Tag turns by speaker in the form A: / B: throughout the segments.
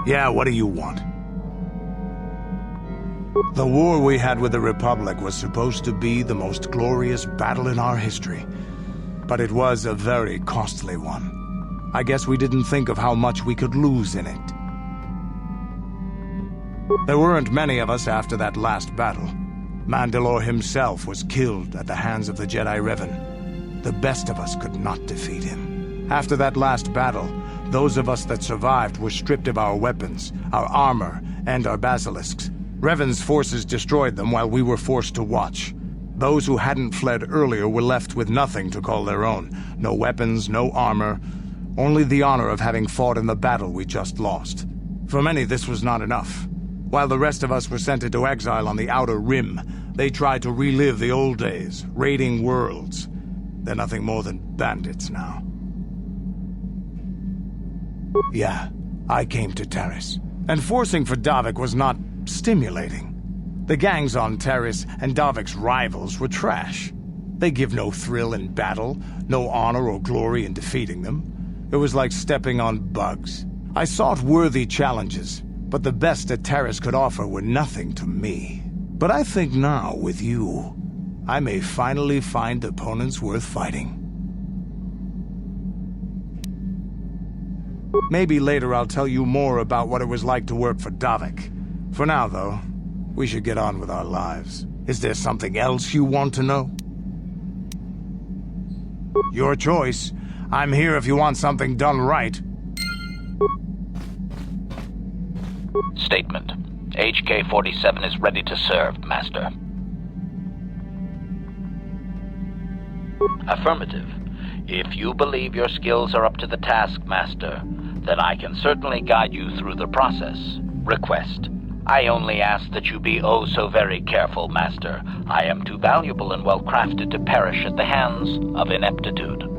A: Yeah, what do you want? The war we had with the Republic was supposed to be the most glorious battle in our history. But it was a very costly one. I guess we didn't think of how much we could lose in it. There weren't many of us after that last battle. Mandalore himself was killed at the hands of the Jedi Revan. The best of us could not defeat him. After that last battle, those of us that survived were stripped of our weapons, our armor, and our basilisks. Revan's forces destroyed them while we were forced to watch. Those who hadn't fled earlier were left with nothing to call their own. No weapons, no armor, only the honor of having fought in the battle we just lost. For many, this was not enough. While the rest of us were sent into exile on the Outer Rim, they tried to relive the old days, raiding worlds. They're nothing more than bandits now. Yeah, I came to Taris. And forcing for Davik was not stimulating. The gangs on Taris and Davik's rivals were trash. They give no thrill in battle, no honor or glory in defeating them. It was like stepping on bugs. I sought worthy challenges, but the best that Taris could offer were nothing to me. But I think now, with you, I may finally find opponents worth fighting. Maybe later I'll tell you more about what it was like to work for Davik. For now, though, we should get on with our lives. Is there something else you want to know? Your choice. I'm here if you want something done right.
B: Statement. HK-47 is ready to serve, Master. Affirmative. If you believe your skills are up to the task, Master, then I can certainly guide you through the process. Request. I only ask that you be oh so very careful, Master. I am too valuable and well-crafted to perish at the hands of ineptitude.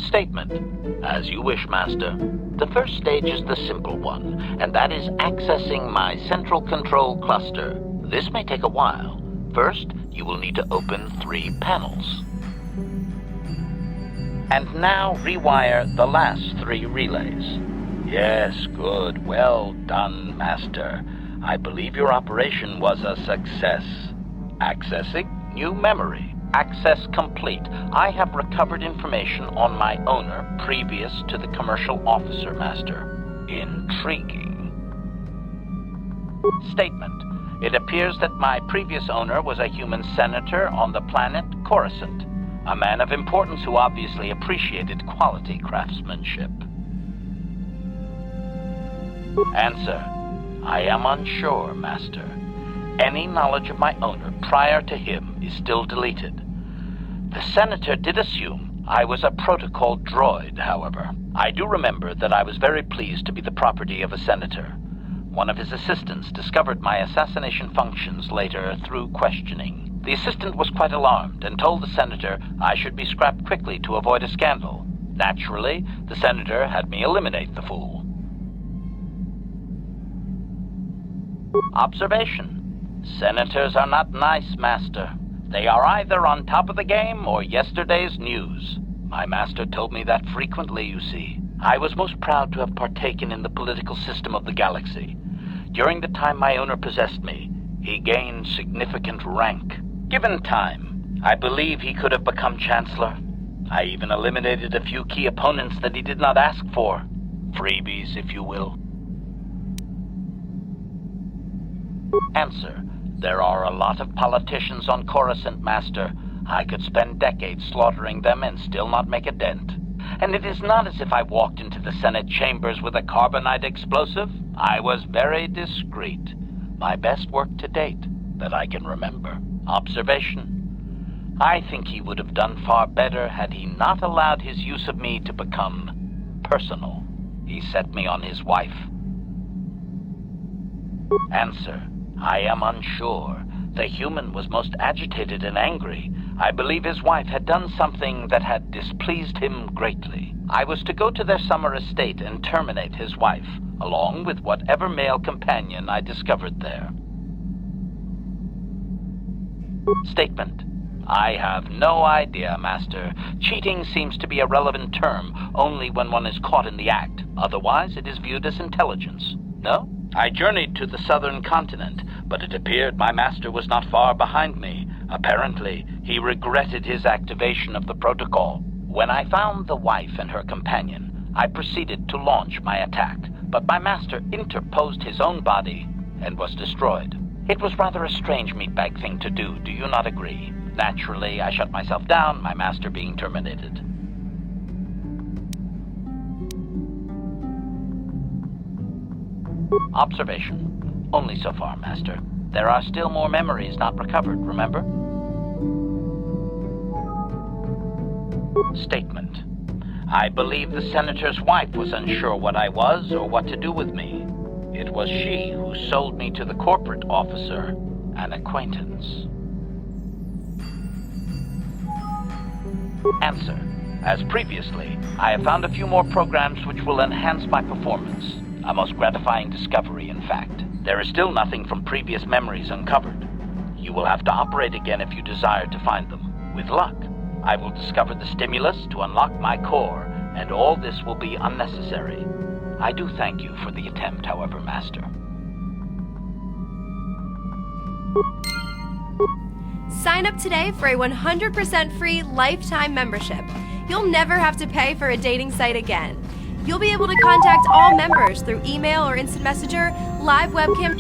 B: Statement. As you wish, Master. The first stage is the simple one, and that is accessing my central control cluster. This may take a while. First, you will need to open 3 panels. And now rewire the last 3 relays. Yes, good. Well done, Master. I believe your operation was a success. Accessing new memory. Access complete. I have recovered information on my owner previous to the commercial officer, Master. Intriguing. Statement. It appears that my previous owner was a human senator on the planet Coruscant. A man of importance who obviously appreciated quality craftsmanship. Answer. I am unsure, Master. Any knowledge of my owner prior to him is still deleted. The senator did assume I was a protocol droid, however. I do remember that I was very pleased to be the property of a senator. One of his assistants discovered my assassination functions later through questioning. The assistant was quite alarmed and told the senator I should be scrapped quickly to avoid a scandal. Naturally, the senator had me eliminate the fool. Observation. Senators are not nice, Master. They are either on top of the game or yesterday's news. My master told me that frequently, you see. I was most proud to have partaken in the political system of the galaxy. During the time my owner possessed me, he gained significant rank. Given time, I believe he could have become Chancellor. I even eliminated a few key opponents that he did not ask for. Freebies, if you will. Answer. There are a lot of politicians on Coruscant, Master. I could spend decades slaughtering them and still not make a dent. And it is not as if I walked into the Senate chambers with a carbonite explosive. I was very discreet. My best work to date, that I can remember. Observation. I think he would have done far better had he not allowed his use of me to become personal. He set me on his wife. Answer. I am unsure. The human was most agitated and angry. I believe his wife had done something that had displeased him greatly. I was to go to their summer estate and terminate his wife, along with whatever male companion I discovered there. Statement. I have no idea, Master. Cheating seems to be a relevant term only when one is caught in the act. Otherwise, it is viewed as intelligence. No? I journeyed to the southern continent, but it appeared my master was not far behind me. Apparently, he regretted his activation of the protocol. When I found the wife and her companion, I proceeded to launch my attack, but my master interposed his own body and was destroyed. It was rather a strange meatbag thing to do you not agree? Naturally, I shut myself down, my master being terminated. Observation. Only so far, Master. There are still more memories not recovered, remember? Statement. I believe the Senator's wife was unsure what I was or what to do with me. It was she who sold me to the corporate officer, an acquaintance. Answer. As previously, I have found a few more programs which will enhance my performance. A most gratifying discovery, in fact. There is still nothing from previous memories uncovered. You will have to operate again if you desire to find them. With luck, I will discover the stimulus to unlock my core, and all this will be unnecessary. I do thank you for the attempt, however, Master.
C: Sign up today for a 100% free lifetime membership. You'll never have to pay for a dating site again. You'll be able to contact all members through email or instant messenger, live webcam.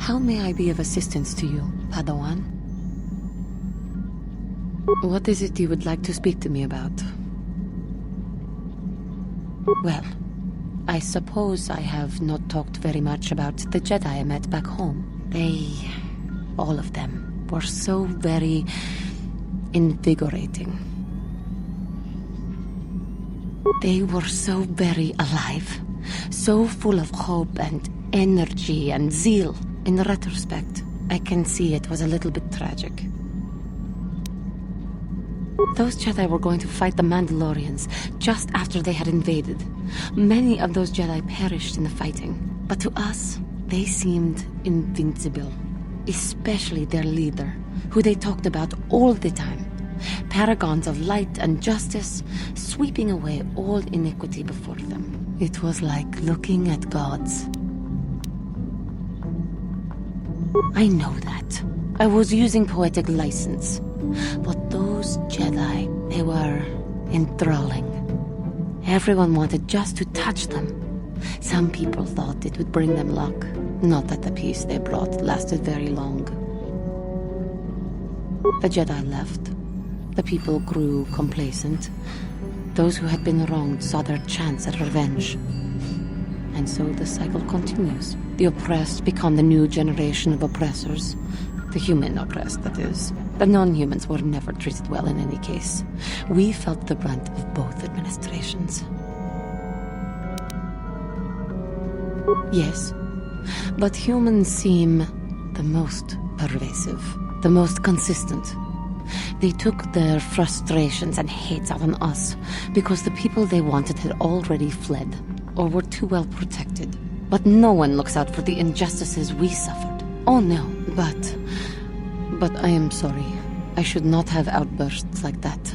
D: How may I be of assistance to you, Padawan? What is it you would like to speak to me about? Well, I suppose I have not talked very much about the Jedi I met back home. They, all of them, were so very invigorating. They were so very alive, so full of hope and energy and zeal. In retrospect, I can see it was a little bit tragic. Those Jedi were going to fight the Mandalorians just after they had invaded. Many of those Jedi perished in the fighting, but to us, they seemed invincible. Especially their leader, who they talked about all the time. Paragons of light and justice, sweeping away all iniquity before them. It was like looking at gods. I know that. I was using poetic license. But those Jedi, they were enthralling. Everyone wanted just to touch them. Some people thought it would bring them luck. Not that the peace they brought lasted very long. The Jedi left. The people grew complacent. Those who had been wronged saw their chance at revenge. And so the cycle continues. The oppressed become the new generation of oppressors. The human oppressed, that is. The non-humans were never treated well in any case. We felt the brunt of both administrations. Yes, but humans seem the most pervasive, the most consistent. They took their frustrations and hates out on us because the people they wanted had already fled or were too well protected. But no one looks out for the injustices we suffered. Oh no, but I am sorry. I should not have outbursts like that.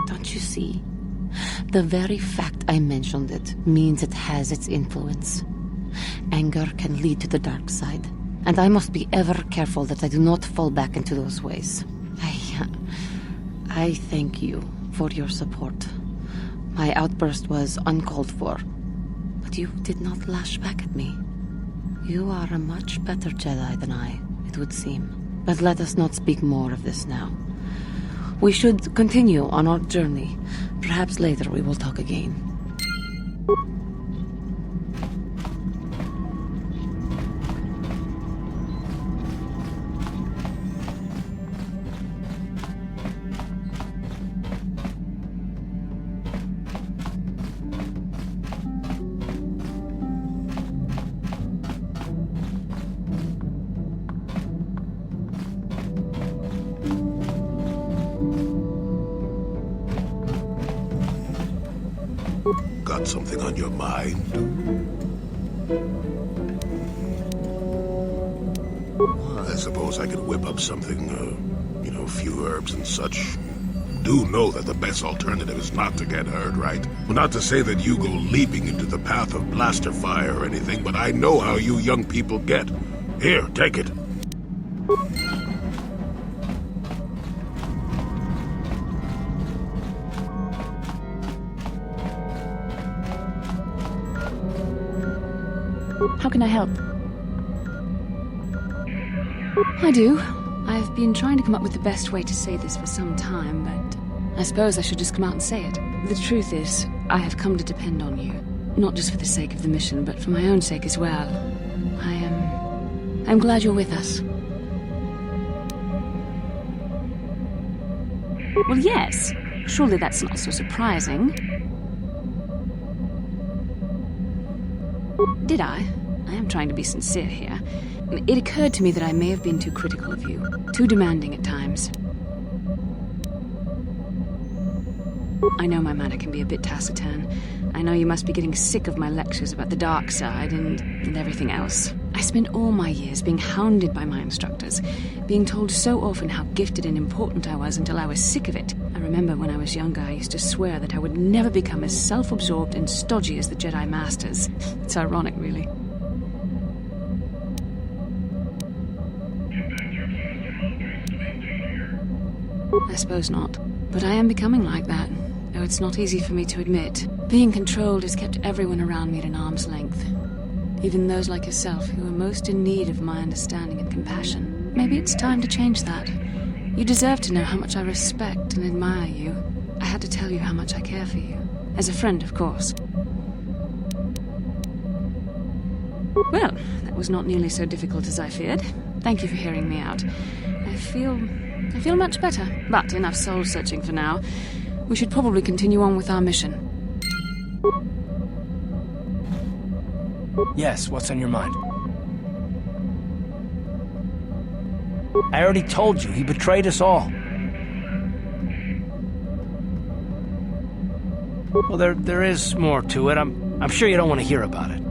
D: Don't you see? The very fact I mentioned it means it has its influence. Anger can lead to the dark side, and I must be ever careful that I do not fall back into those ways. I thank you for your support. My outburst was uncalled for, but you did not lash back at me. You are a much better Jedi than I, it would seem. But let us not speak more of this now. We should continue on our journey. Perhaps later we will talk again.
E: Got something on your mind? I suppose I could whip up something, a few herbs and such. Do know that the best alternative is not to get hurt, right? Well, not to say that you go leaping into the path of blaster fire or anything, but I know how you young people get. Here, take it.
F: How can I help? I do. I've been trying to come up with the best way to say this for some time, but I suppose I should just come out and say it. The truth is, I have come to depend on you. Not just for the sake of the mission, but for my own sake as well. I'm glad you're with us. Well, yes. Surely that's not so surprising. Did I? I am trying to be sincere here. It occurred to me that I may have been too critical of you, too demanding at times. I know my manner can be a bit taciturn. I know you must be getting sick of my lectures about the dark side and everything else. I spent all my years being hounded by my instructors, being told so often how gifted and important I was until I was sick of it. I remember when I was younger, I used to swear that I would never become as self-absorbed and stodgy as the Jedi Masters. It's ironic, really. I suppose not. But I am becoming like that, though it's not easy for me to admit. Being controlled has kept everyone around me at an arm's length. Even those like yourself who are most in need of my understanding and compassion. Maybe it's time to change that. You deserve to know how much I respect and admire you. I had to tell you how much I care for you. As a friend, of course. Well, that was not nearly so difficult as I feared. Thank you for hearing me out. I feel much better, but enough soul-searching for now. We should probably continue on with our mission.
G: Yes, what's on your mind? I already told you, he betrayed us all. Well, there is more to it. I'm sure you don't want to hear about it.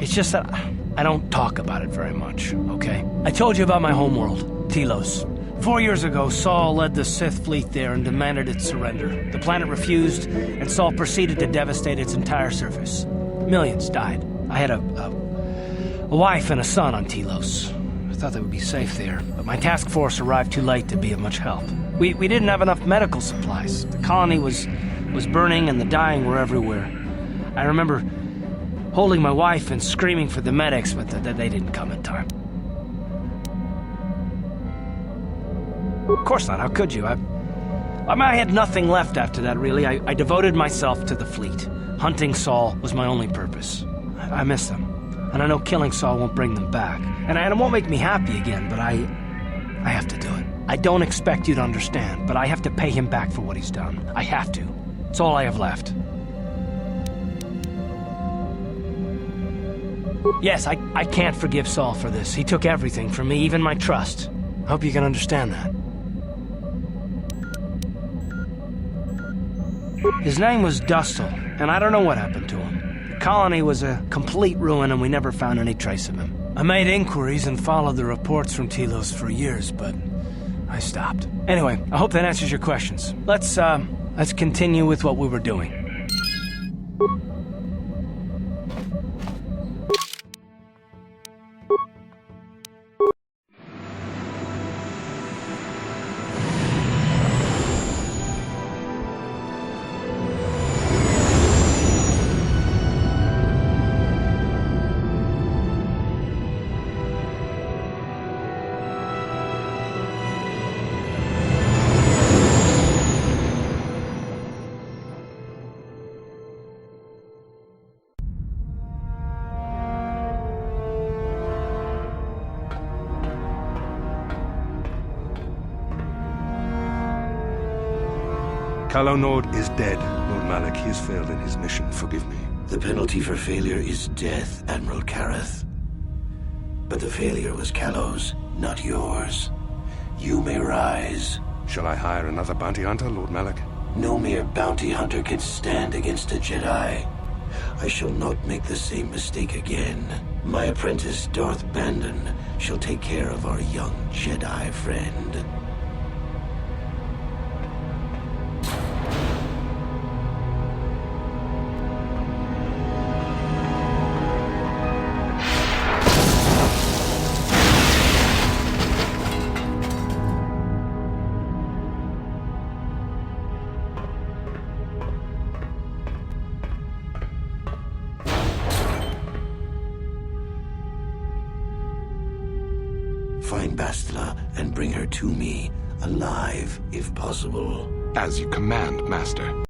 G: It's just that I don't talk about it very much, okay? I told you about my homeworld, Telos. 4 years ago, Saul led the Sith fleet there and demanded its surrender. The planet refused, and Saul proceeded to devastate its entire surface. Millions died. I had a wife and a son on Telos. I thought they would be safe there, but my task force arrived too late to be of much help. We didn't have enough medical supplies. The colony was burning and the dying were everywhere. I remember holding my wife and screaming for the medics, but they didn't come in time. Of course not, how could you? I had nothing left after that, really. I devoted myself to the fleet. Hunting Saul was my only purpose. I miss them. And I know killing Saul won't bring them back. And it won't make me happy again, but I have to do it. I don't expect you to understand, but I have to pay him back for what he's done. I have to. It's all I have left. Yes, I can't forgive Saul for this. He took everything from me, even my trust. Hope you can understand that. His name was Dustle, and I don't know what happened to him. The colony was a complete ruin, and we never found any trace of him. I made inquiries and followed the reports from Telos for years, but I stopped. Anyway, I hope that answers your questions. Let's continue with what we were doing.
H: KOTOR is dead, Lord Malak. He has failed in his mission. Forgive me.
I: The penalty for failure is death, Admiral Kareth. But the failure was Kalos, not yours. You may rise.
H: Shall I hire another bounty hunter, Lord Malak?
I: No mere bounty hunter can stand against a Jedi. I shall not make the same mistake again. My apprentice, Darth Bandon, shall take care of our young Jedi friend. Find Bastila and bring her to me, alive, if possible.
H: As you command, Master.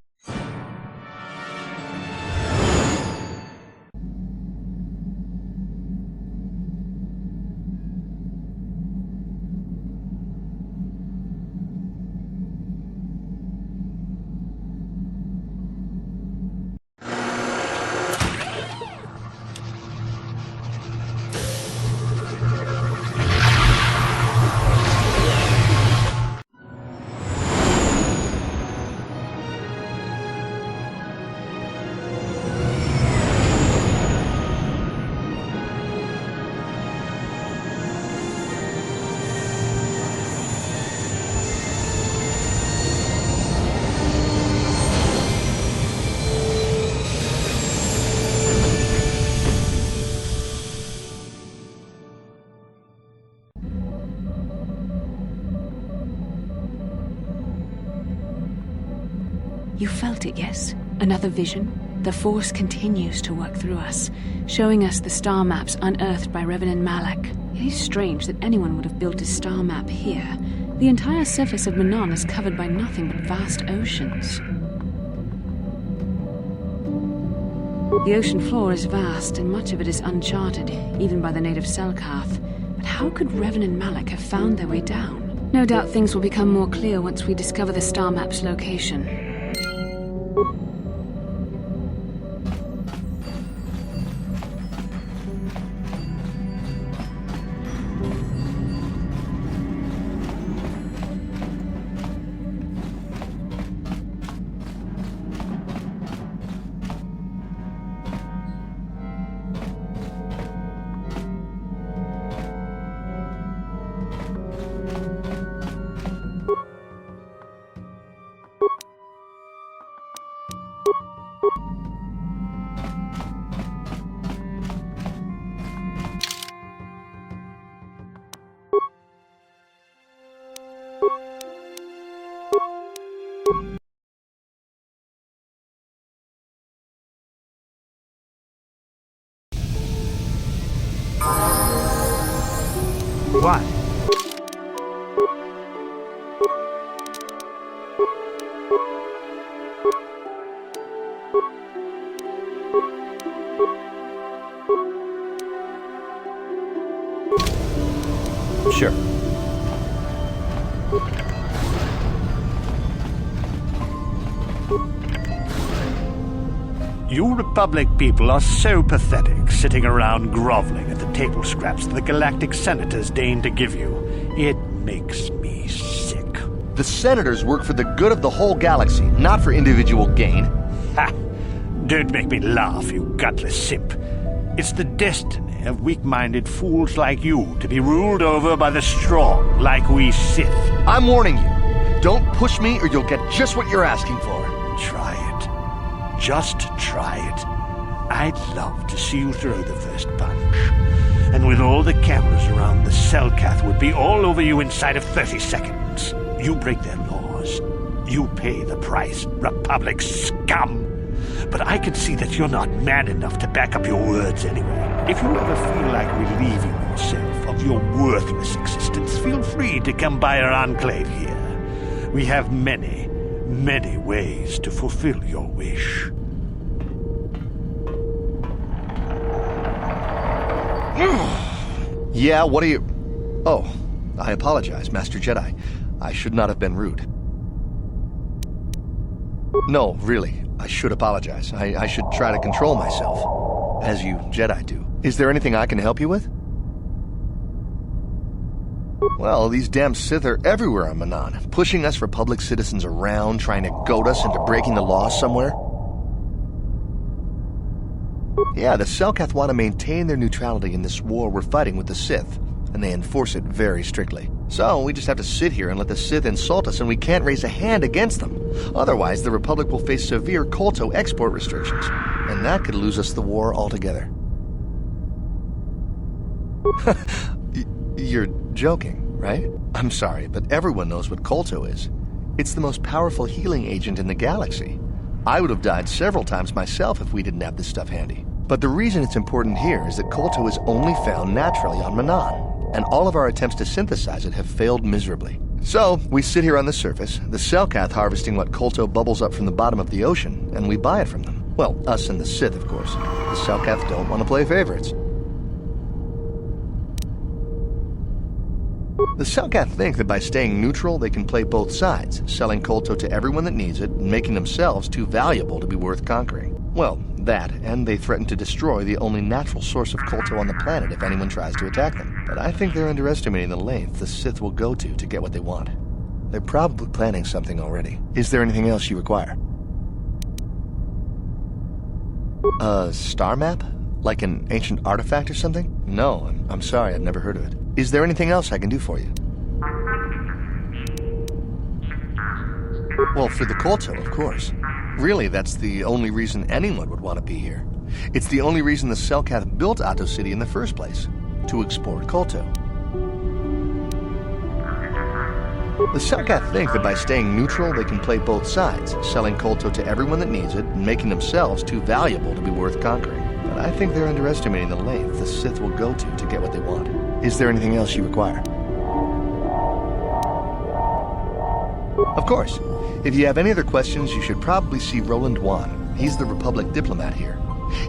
F: You felt it, yes? Another vision? The Force continues to work through us, showing us the star maps unearthed by Reverend Malak. It is strange that anyone would have built a star map here. The entire surface of Manaan is covered by nothing but vast oceans. The ocean floor is vast, and much of it is uncharted, even by the native Selkath. But how could Reverend Malak have found their way down? No doubt things will become more clear once we discover the star map's location.
A: What?
J: Sure. You Republic people are so pathetic, sitting around groveling at the table scraps the Galactic Senators deign to give you. It makes me sick.
K: The Senators work for the good of the whole galaxy, not for individual gain.
J: Ha! Don't make me laugh, you gutless simp. It's the destiny of weak-minded fools like you to be ruled over by the strong, like we Sith.
K: I'm warning you. Don't push me or you'll get just what you're asking for.
J: Try it. Just try it. I'd love to see you throw the first punch. And with all the cameras around, the Selkath would be all over you inside of 30 seconds. You break their laws. You pay the price, Republic scum. But I can see that you're not man enough to back up your words anyway. If you ever feel like relieving yourself of your worthless existence, feel free to come by our enclave here. We have many, many ways to fulfill your wish.
K: Yeah, what are you... Oh, I apologize, Master Jedi. I should not have been rude. No, really, I should apologize. I should try to control myself, as you Jedi do. Is there anything I can help you with? Well, these damn Sith are everywhere on Manaan, pushing us Republic citizens around, trying to goad us into breaking the law somewhere. Yeah, the Selkath want to maintain their neutrality in this war we're fighting with the Sith, and they enforce it very strictly. So we just have to sit here and let the Sith insult us, and we can't raise a hand against them. Otherwise, the Republic will face severe KOTOR export restrictions, and that could lose us the war altogether. You're joking, right? I'm sorry, but everyone knows what KOTOR is. It's the most powerful healing agent in the galaxy. I would have died several times myself if we didn't have this stuff handy. But the reason it's important here is that KOTOR is only found naturally on Manaan, and all of our attempts to synthesize it have failed miserably. So, we sit here on the surface, the Selkath harvesting what KOTOR bubbles up from the bottom of the ocean, and we buy it from them. Well, us and the Sith, of course. The Selkath don't want to play favorites. The Selkath think that by staying neutral, they can play both sides, selling KOTOR to everyone that needs it, and making themselves too valuable to be worth conquering. Well, that, and they threaten to destroy the only natural source of KOTOR on the planet if anyone tries to attack them. But I think they're underestimating the length the Sith will go to get what they want. They're probably planning something already. Is there anything else you require? A star map? Like an ancient artifact or something? No, I'm sorry, I've never heard of it. Is there anything else I can do for you? Well, for the KOTOR, of course. Really, that's the only reason anyone would want to be here. It's the only reason the Selkath built Ahto City in the first place, to explore KOTOR. The Selkath think that by staying neutral, they can play both sides, selling KOTOR to everyone that needs it, and making themselves too valuable to be worth conquering. But I think they're underestimating the length the Sith will go to get what they want. Is there anything else you require? Of course. If you have any other questions, you should probably see Roland Wan. He's the Republic diplomat here.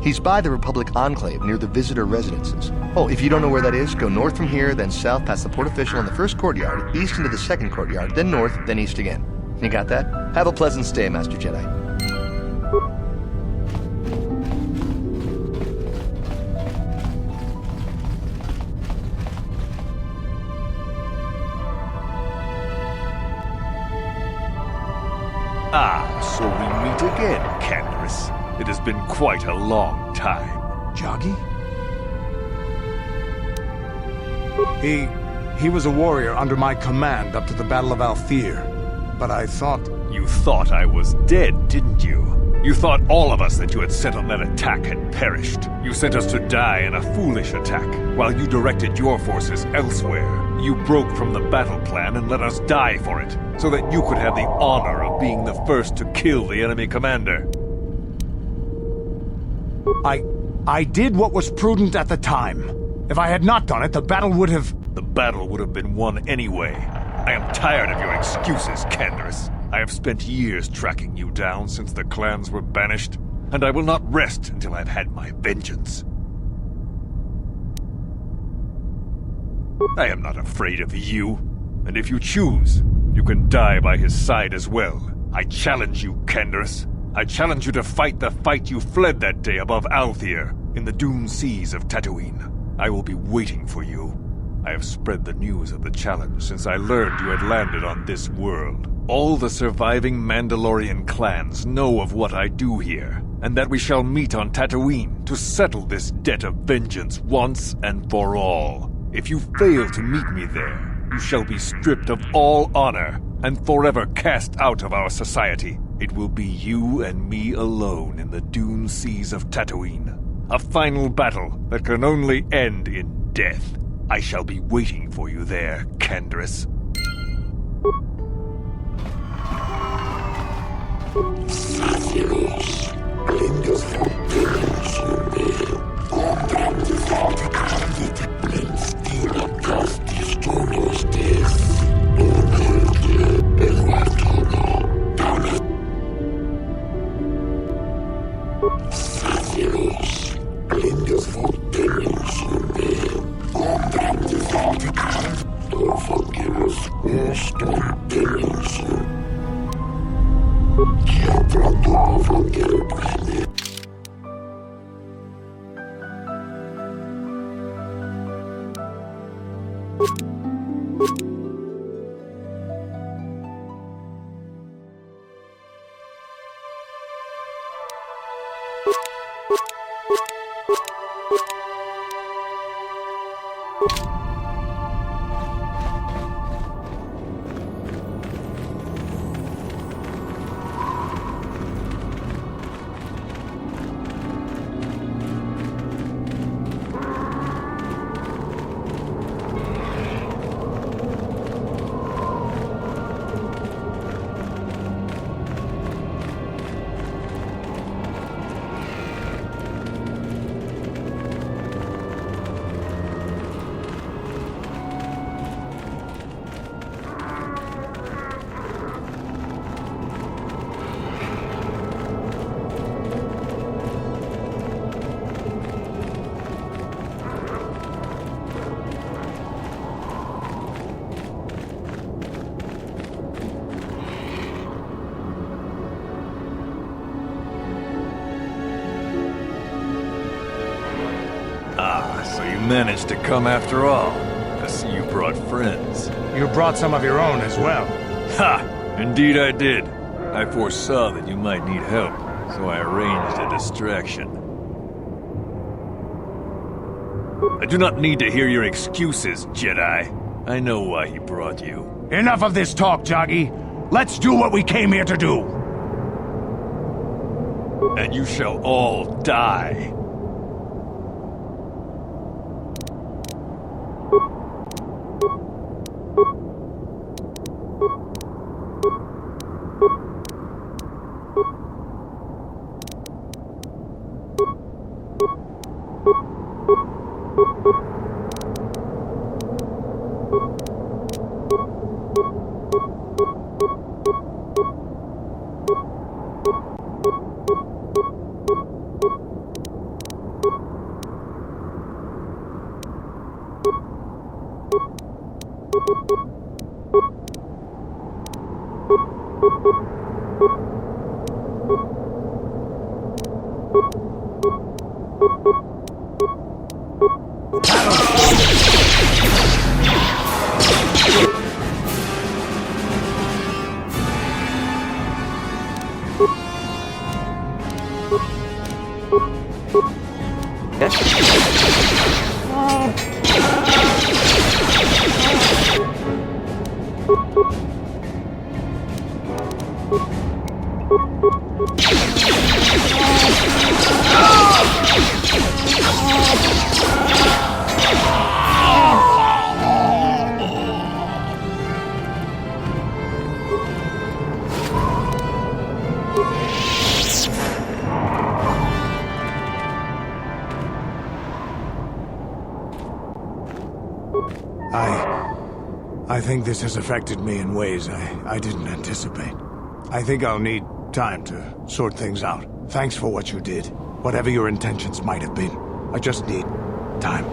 K: He's by the Republic Enclave near the visitor residences. Oh, if you don't know where that is, go north from here, then south past the port official in the first courtyard, east into the second courtyard, then north, then east again. You got that? Have a pleasant stay, Master Jedi.
H: Ah, so we meet again, Candaris. It has been quite a long time.
A: Joggy? He was a warrior under my command up to the Battle of Althir. But I thought...
H: You thought I was dead, didn't you? You thought all of us that you had sent on that attack had perished. You sent us to die in a foolish attack, while you directed your forces elsewhere. You broke from the battle plan and let us die for it, so that you could have the honor of being the first to kill the enemy commander.
A: I did what was prudent at the time. If I had not done it, the battle would have...
H: The battle would have been won anyway. I am tired of your excuses, Candaris. I have spent years tracking you down since the clans were banished, and I will not rest until I've had my vengeance. I am not afraid of you, and if you choose, you can die by his side as well. I challenge you, Candaris. I challenge you to fight the fight you fled that day above Althir, in the doomed seas of Tatooine. I will be waiting for you. I have spread the news of the challenge since I learned you had landed on this world. All the surviving Mandalorian clans know of what I do here, and that we shall meet on Tatooine to settle this debt of vengeance once and for all. If you fail to meet me there, you shall be stripped of all honor and forever cast out of our society. It will be you and me alone in the doomed seas of Tatooine. A final battle that can only end in death. I shall be waiting for you there, Canderous. So you managed to come after all. I see you brought friends.
A: You brought some of your own as well.
H: Ha! Indeed I did. I foresaw that you might need help, so I arranged a distraction. I do not need to hear your excuses, Jedi. I know why he brought you.
A: Enough of this talk, Joggy. Let's do what we came here to do.
H: And you shall all die.
A: I think this has affected me in ways I didn't anticipate. I think I'll need time to sort things out. Thanks for what you did. Whatever your intentions might have been. I just need time.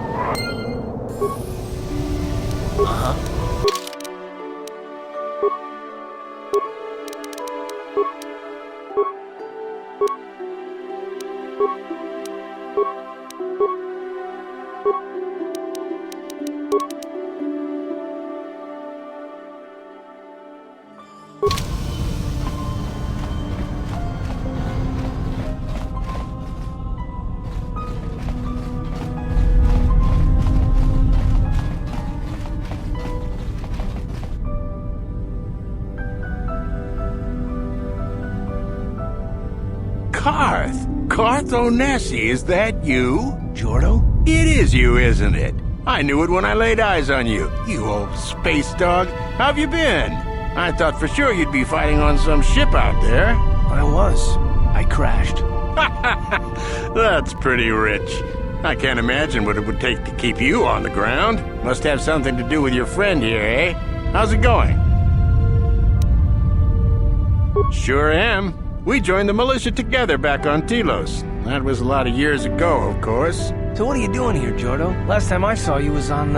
L: Carth Onesi, is that you?
G: Jordo?
L: It is you, isn't it? I knew it when I laid eyes on you. You old space dog. How've you been? I thought for sure you'd be fighting on some ship out there.
G: I was. I crashed.
L: That's pretty rich. I can't imagine what it would take to keep you on the ground. Must have something to do with your friend here, eh? How's it going? Sure am. We joined the militia together back on Telos. That was a lot of years ago, of course.
G: So what are you doing here, Jordo? Last time I saw you was on,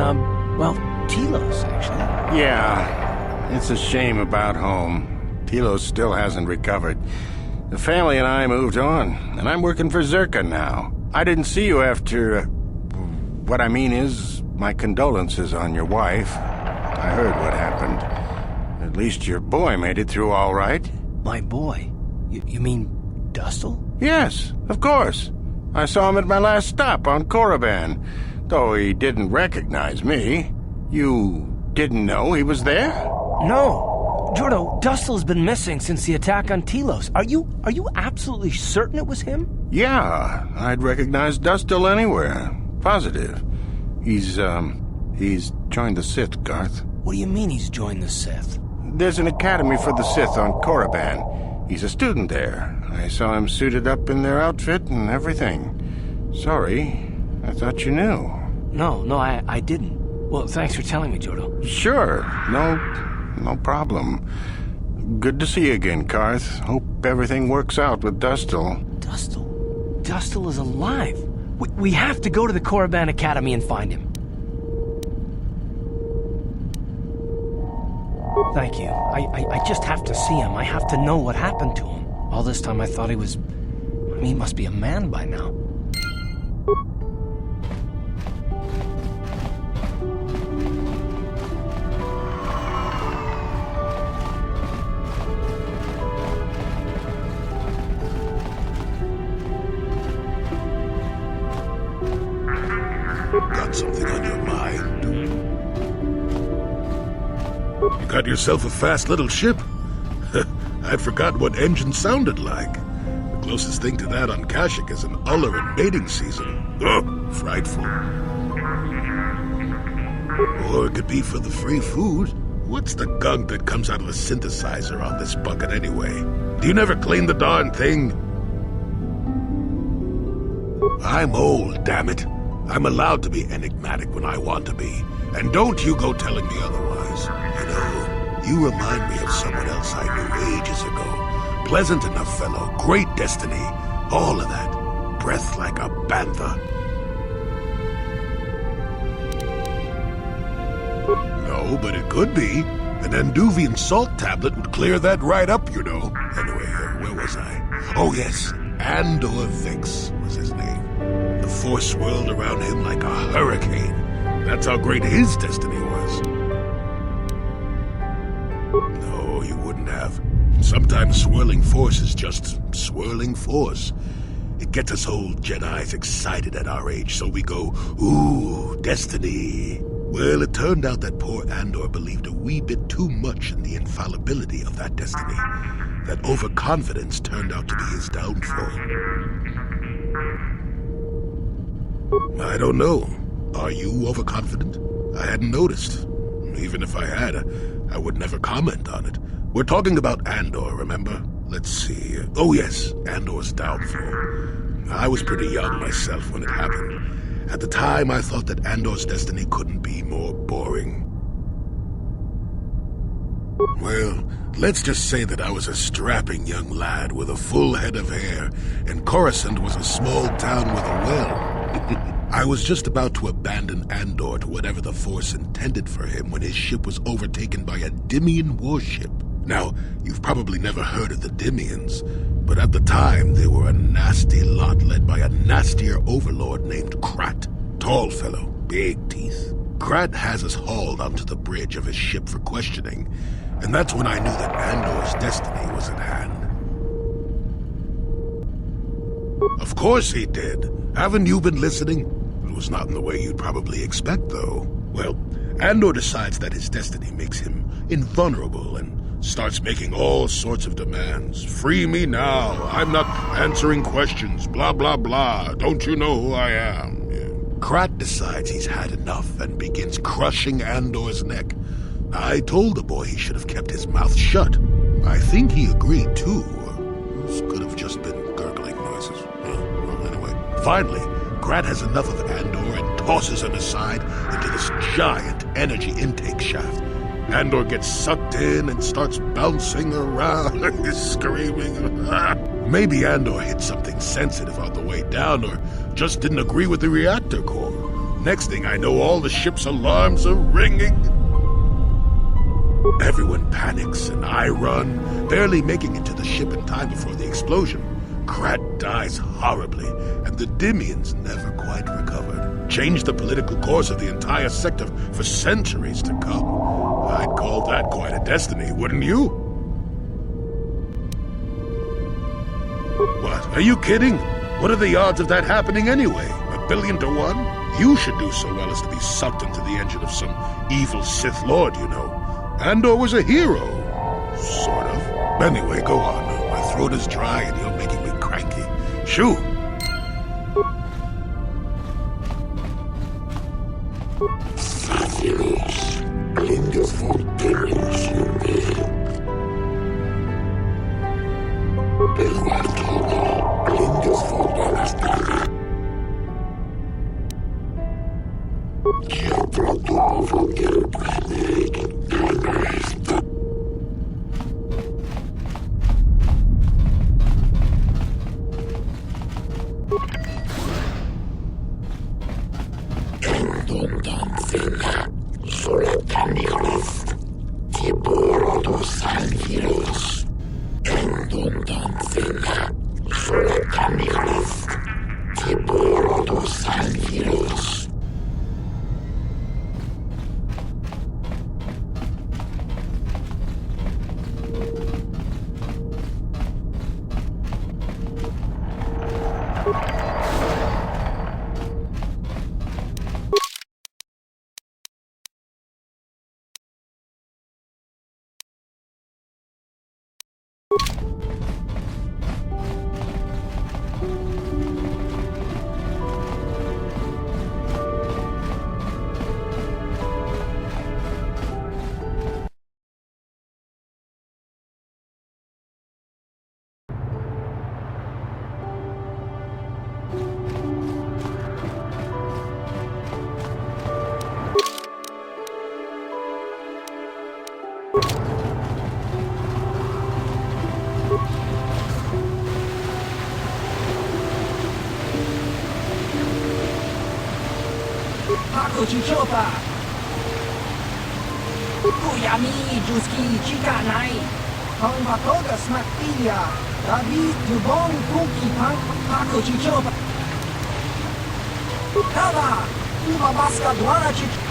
G: well, Telos, actually.
L: Yeah, it's a shame about home. Telos still hasn't recovered. The family and I moved on, and I'm working for Zerka now. I didn't see you after... what I mean is, my condolences on your wife. I heard what happened. At least your boy made it through all right.
G: My boy? You mean Dustle?
L: Yes, of course. I saw him at my last stop on Korriban, though he didn't recognize me. You didn't know he was there?
G: No. Jordo, Dustle's been missing since the attack on Telos. Are you absolutely certain it was him?
L: Yeah, I'd recognize Dustle anywhere. Positive. He's joined the Sith, Garth.
G: What do you mean he's joined the Sith?
L: There's an academy for the Sith on Korriban. He's a student there. I saw him suited up in their outfit and everything. Sorry, I thought you knew.
G: No, I didn't. Well, thanks for telling me, Jordo.
L: Sure, no problem. Good to see you again, Carth. Hope everything works out with Dustle.
G: Dustle? Dustle is alive. We have to go to the Korriban Academy and find him. Thank you. I just have to see him. I have to know what happened to him. All this time I thought he was... I mean, he must be a man by now.
E: Got something on your mind? You got yourself a fast little ship? I'd forgotten what engine sounded like. The closest thing to that on Kashyyyk is an Uller in mating season. Oh, frightful. Or it could be for the free food. What's the gunk that comes out of a synthesizer on this bucket anyway? Do you never clean the darn thing? I'm old, damn it. I'm allowed to be enigmatic when I want to be. And don't you go telling me otherwise. You know, you remind me of someone else I knew ages ago. Pleasant enough fellow, great destiny, all of that. Breath like a bantha. No, but it could be. An Anduvian salt tablet would clear that right up, you know. Anyway, where was I? Oh yes, Andor Vix was his name. The force swirled around him like a hurricane. That's how great his destiny was. No, you wouldn't have. Sometimes swirling force is just swirling force. It gets us old Jedis excited at our age, so we go, ooh, destiny. Well, it turned out that poor Andor believed a wee bit too much in the infallibility of that destiny. That overconfidence turned out to be his downfall. I don't know. Are you overconfident? I hadn't noticed. Even if I had, I would never comment on it. We're talking about Andor, remember? Let's see. Oh yes, Andor's downfall. I was pretty young myself when it happened. At the time, I thought that Andor's destiny couldn't be more boring. Well, let's just say that I was a strapping young lad with a full head of hair, and Coruscant was a small town with a well. I was just about to abandon Andor to whatever the Force intended for him when his ship was overtaken by a Dimian warship. Now, you've probably never heard of the Dimians, but at the time they were a nasty lot led by a nastier overlord named Krat. Tall fellow, big teeth. Krat has us hauled onto the bridge of his ship for questioning, And that's when I knew that Andor's destiny was at hand. Of course he did. Haven't you been listening? It was not in the way you'd probably expect, though. Well, Andor decides that his destiny makes him invulnerable and starts making all sorts of demands. Free me now. I'm not answering questions. Blah, blah, blah. Don't you know who I am? Yeah. Krat decides he's had enough and begins crushing Andor's neck. I told the boy he should have kept his mouth shut. I think he agreed, too. This could have just been gurgling noises. Well, anyway. Finally, Krat has enough of Andor and tosses him aside into this giant energy intake shaft. Andor gets sucked in and starts bouncing around, screaming. Maybe Andor hit something sensitive on the way down, or just didn't agree with the reactor core. Next thing I know, all the ship's alarms are ringing. Everyone panics, and I run, barely making it to the ship in time before the explosion. Krat dies horribly, and the Dimians never quite recovered. Changed the political course of the entire sector for centuries to come. I'd call that quite a destiny, wouldn't you? What, are you kidding? What are the odds of that happening anyway? 1,000,000,000 to 1? You should do so well as to be sucked into the engine of some evil Sith Lord, you know. Andor was a hero. Sort of. Anyway, go on. My throat is dry and you're making me cranky. Shoo!
M: Chichopa. Kuyami Juski Chikanai. Hong Bakoga Smaktia. David Dubon Kuki Punk Paco Chichopa. Kala. Uma Baska Dwana Chichopa.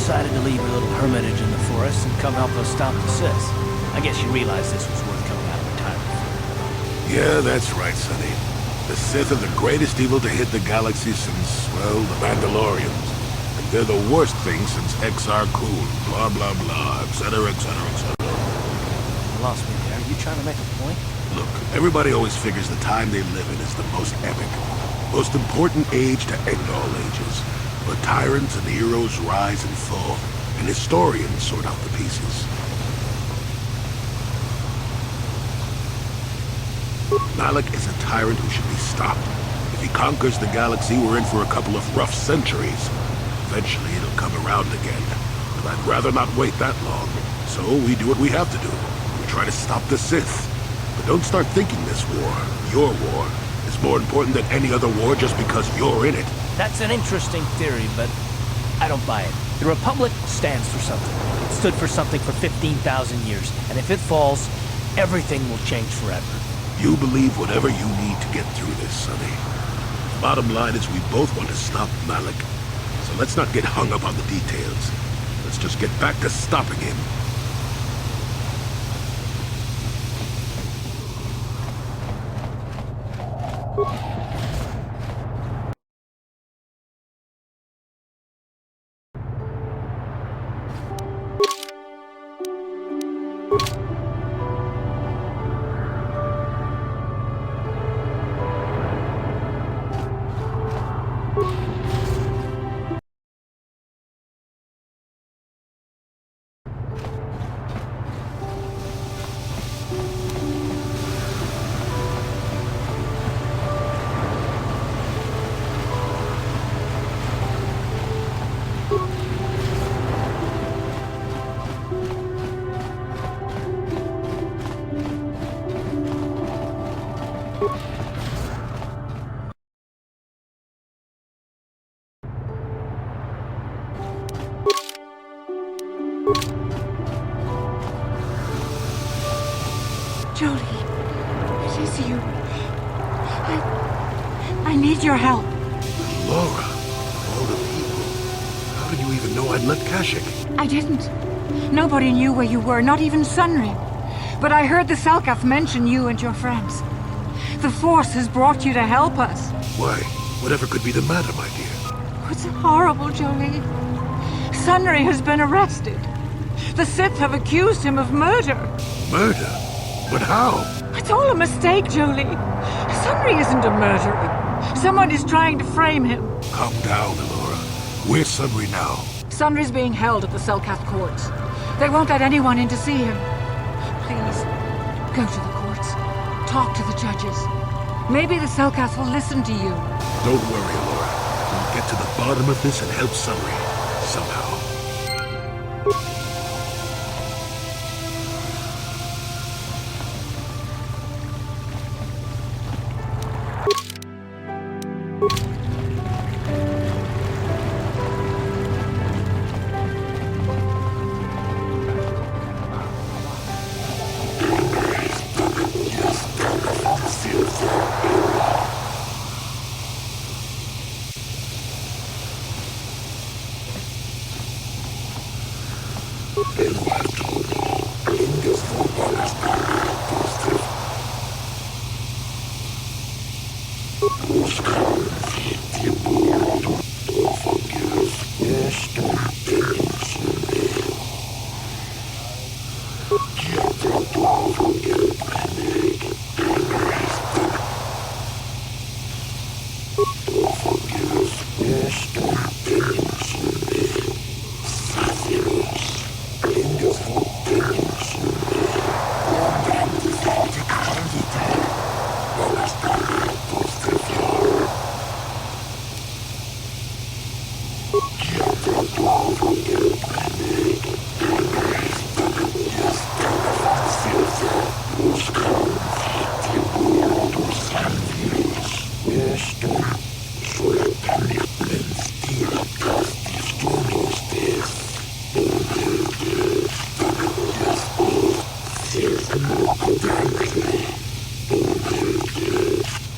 G: decided to leave her little hermitage in the forest and come help us stop the Sith. I guess you realized this was worth coming out of retirement for.
E: Yeah, that's right, Sonny. The Sith are the greatest evil to hit the galaxy since, well, the Mandalorians. And they're the worst thing since Exar Kun, blah, blah, blah, etc., etc., etc.
G: You lost me there. Are you trying to make a point?
E: Look, everybody always figures the time they live in is the most epic, most important age to end all ages. But tyrants and heroes rise and fall, and historians sort out the pieces. Malak is a tyrant who should be stopped. If he conquers the galaxy, we're in for a couple of rough centuries. Eventually, it'll come around again. But I'd rather not wait that long. So we do what we have to do. We try to stop the Sith. But don't start thinking this war, your war, is more important than any other war just because you're in it.
G: That's an interesting theory, but I don't buy it. The Republic stands for something. It stood for something for 15,000 years, and if it falls, everything will change forever.
E: You believe whatever you need to get through this, Sonny. Bottom line is we both want to stop Malak. So let's not get hung up on the details. Let's just get back to stopping him.
N: Jolie, it is you. I need your help.
E: Laura, of all the people, how did you even know I'd left Kashyyyk?
N: I didn't. Nobody knew where you were, not even Sunry. But I heard the Selkath mention you and your friends. The Force has brought you to help us.
E: Why? Whatever could be the matter, my dear?
N: It's horrible, Jolie. Sunry has been arrested. The Sith have accused him of murder.
E: Murder? But how?
N: It's all a mistake, Jolie. Sunry isn't a murderer. Someone is trying to frame him.
E: Calm down, Laura. Where's Sunry now?
N: Sunry's being held at the Selkath courts. They won't let anyone in to see him. Please, go to the courts. Talk to the judges. Maybe the Selkath will listen to you.
E: Don't worry, Laura. We'll get to the bottom of this and help Sunry. Somehow.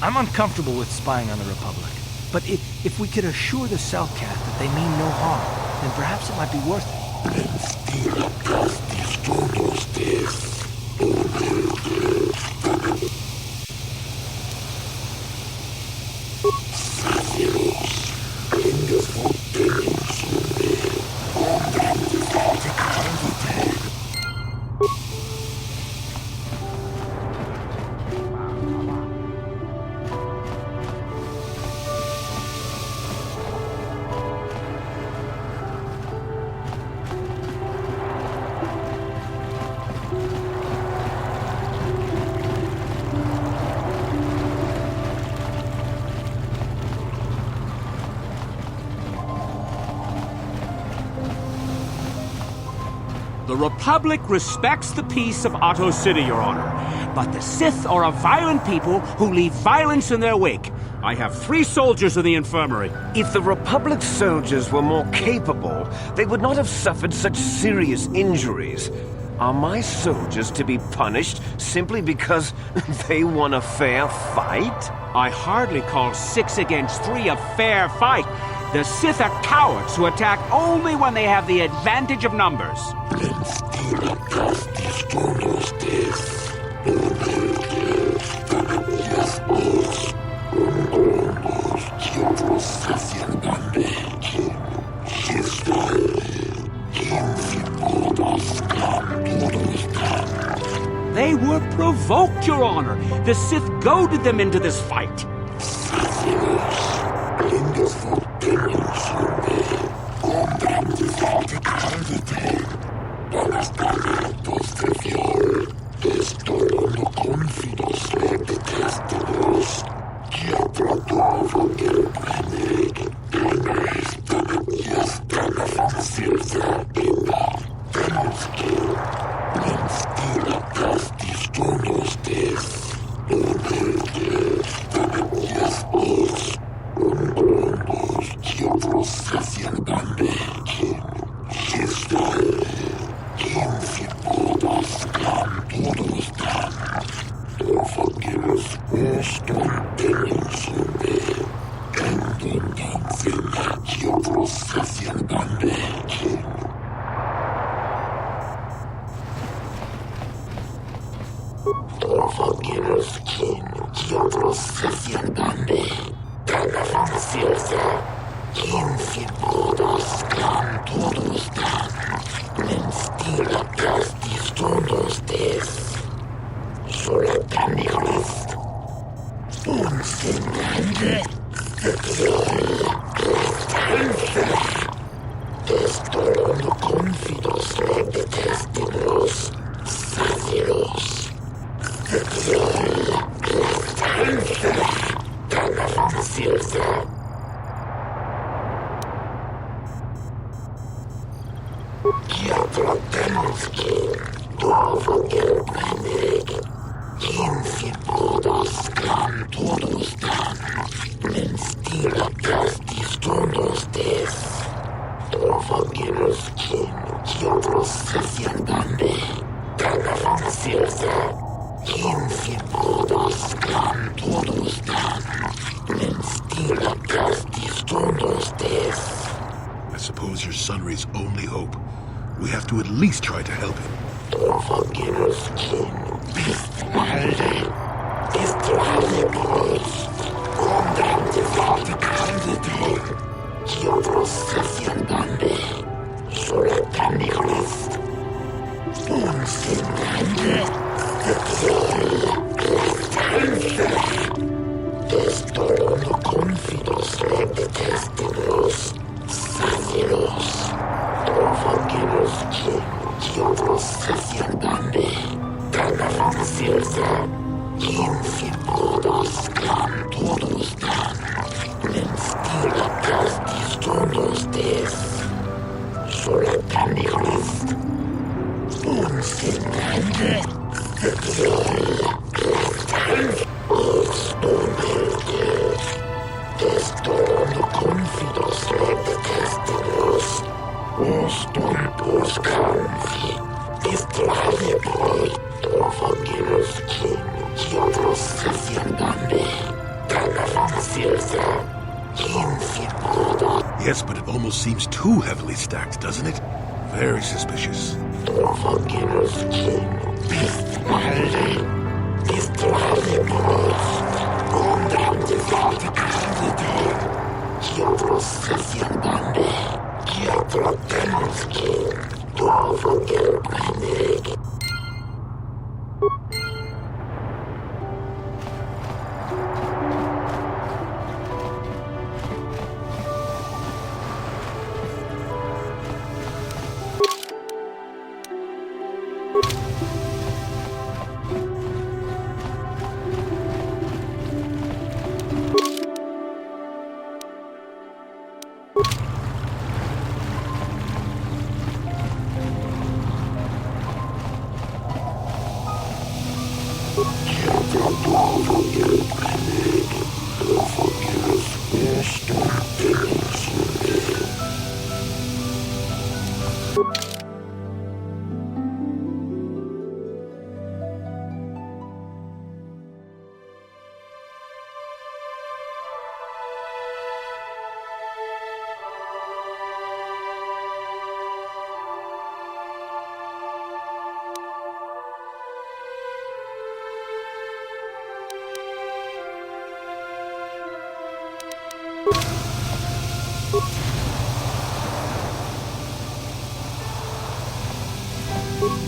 G: I'm uncomfortable with spying on the Republic, but if we could assure the Selkath that they mean no harm, then perhaps it might be worth it.
O: The Republic respects the peace of Otto City, Your Honor. But the Sith are a violent people who leave violence in their wake. I have 3 soldiers in the infirmary.
P: If the Republic's soldiers were more capable, they would not have suffered such serious injuries. Are my soldiers to be punished simply because they won a fair fight?
O: I hardly call 6 against 3 a fair fight. The Sith are cowards who attack only when they have the advantage of numbers. They were provoked, Your Honor. The Sith goaded them into this fight.
E: I suppose your Sunray's only hope. We have to at least try to help him. Yes, but it almost seems too heavily stacked, doesn't it? Very suspicious.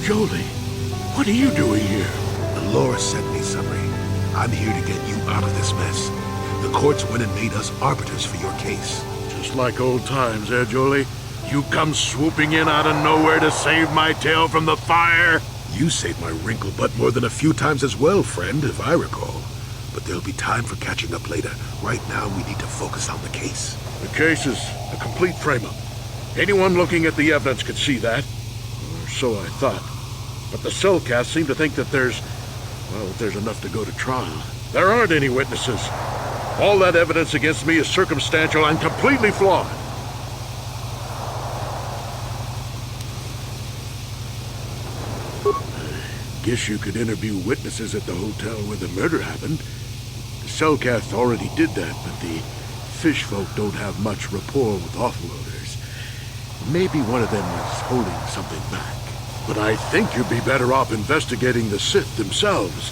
E: Jolie, what are you doing here? Laura sent me, Summary. I'm here to get you out of this mess. The courts went and made us arbiters for your case.
J: Just like old times, eh, Jolie? You come swooping in out of nowhere to save my tail from the fire?
E: You saved my wrinkle butt more than a few times as well, friend, if I recall. But there'll be time for catching up later. Right now, we need to focus on the case.
J: The case is a complete frame-up. Anyone looking at the evidence could see that. Or so I thought. But the Cellcast seem to think that there's enough to go to trial. There aren't any witnesses. All that evidence against me is circumstantial and completely flawed. I guess you could interview witnesses at the hotel where the murder happened. The Cellcast already did that, but the fish folk don't have much rapport with offloaders. Maybe one of them was holding something back. But I think you'd be better off investigating the Sith themselves.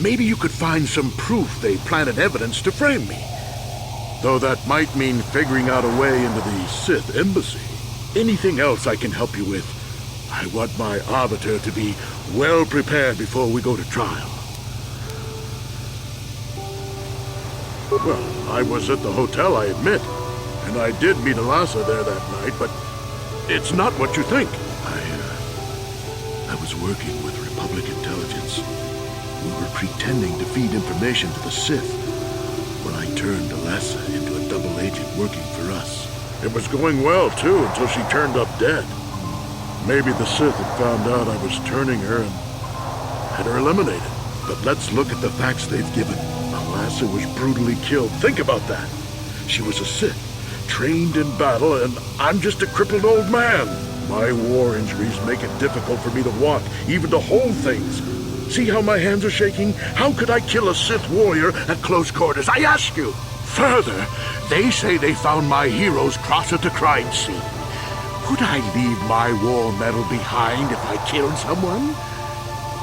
J: Maybe you could find some proof they planted evidence to frame me. Though that might mean figuring out a way into the Sith embassy. Anything else I can help you with? I want my arbiter to be well prepared before we go to trial. Well, I was at the hotel, I admit. And I did meet Alasa there that night, but it's not what you think. I was working with Republic intelligence. We were pretending to feed information to the Sith when I turned Alasa into a double agent working for us. It was going well, too, until she turned up dead. Maybe the Sith had found out I was turning her and had her eliminated. But let's look at the facts they've given. Alasa was brutally killed. Think about that. She was a Sith, trained in battle, and I'm just a crippled old man. My war injuries make it difficult for me to walk, even to hold things. See how my hands are shaking? How could I kill a Sith warrior at close quarters? I ask you! Further, they say they found my hero's cross at the crime scene. Would I leave my war medal behind if I killed someone?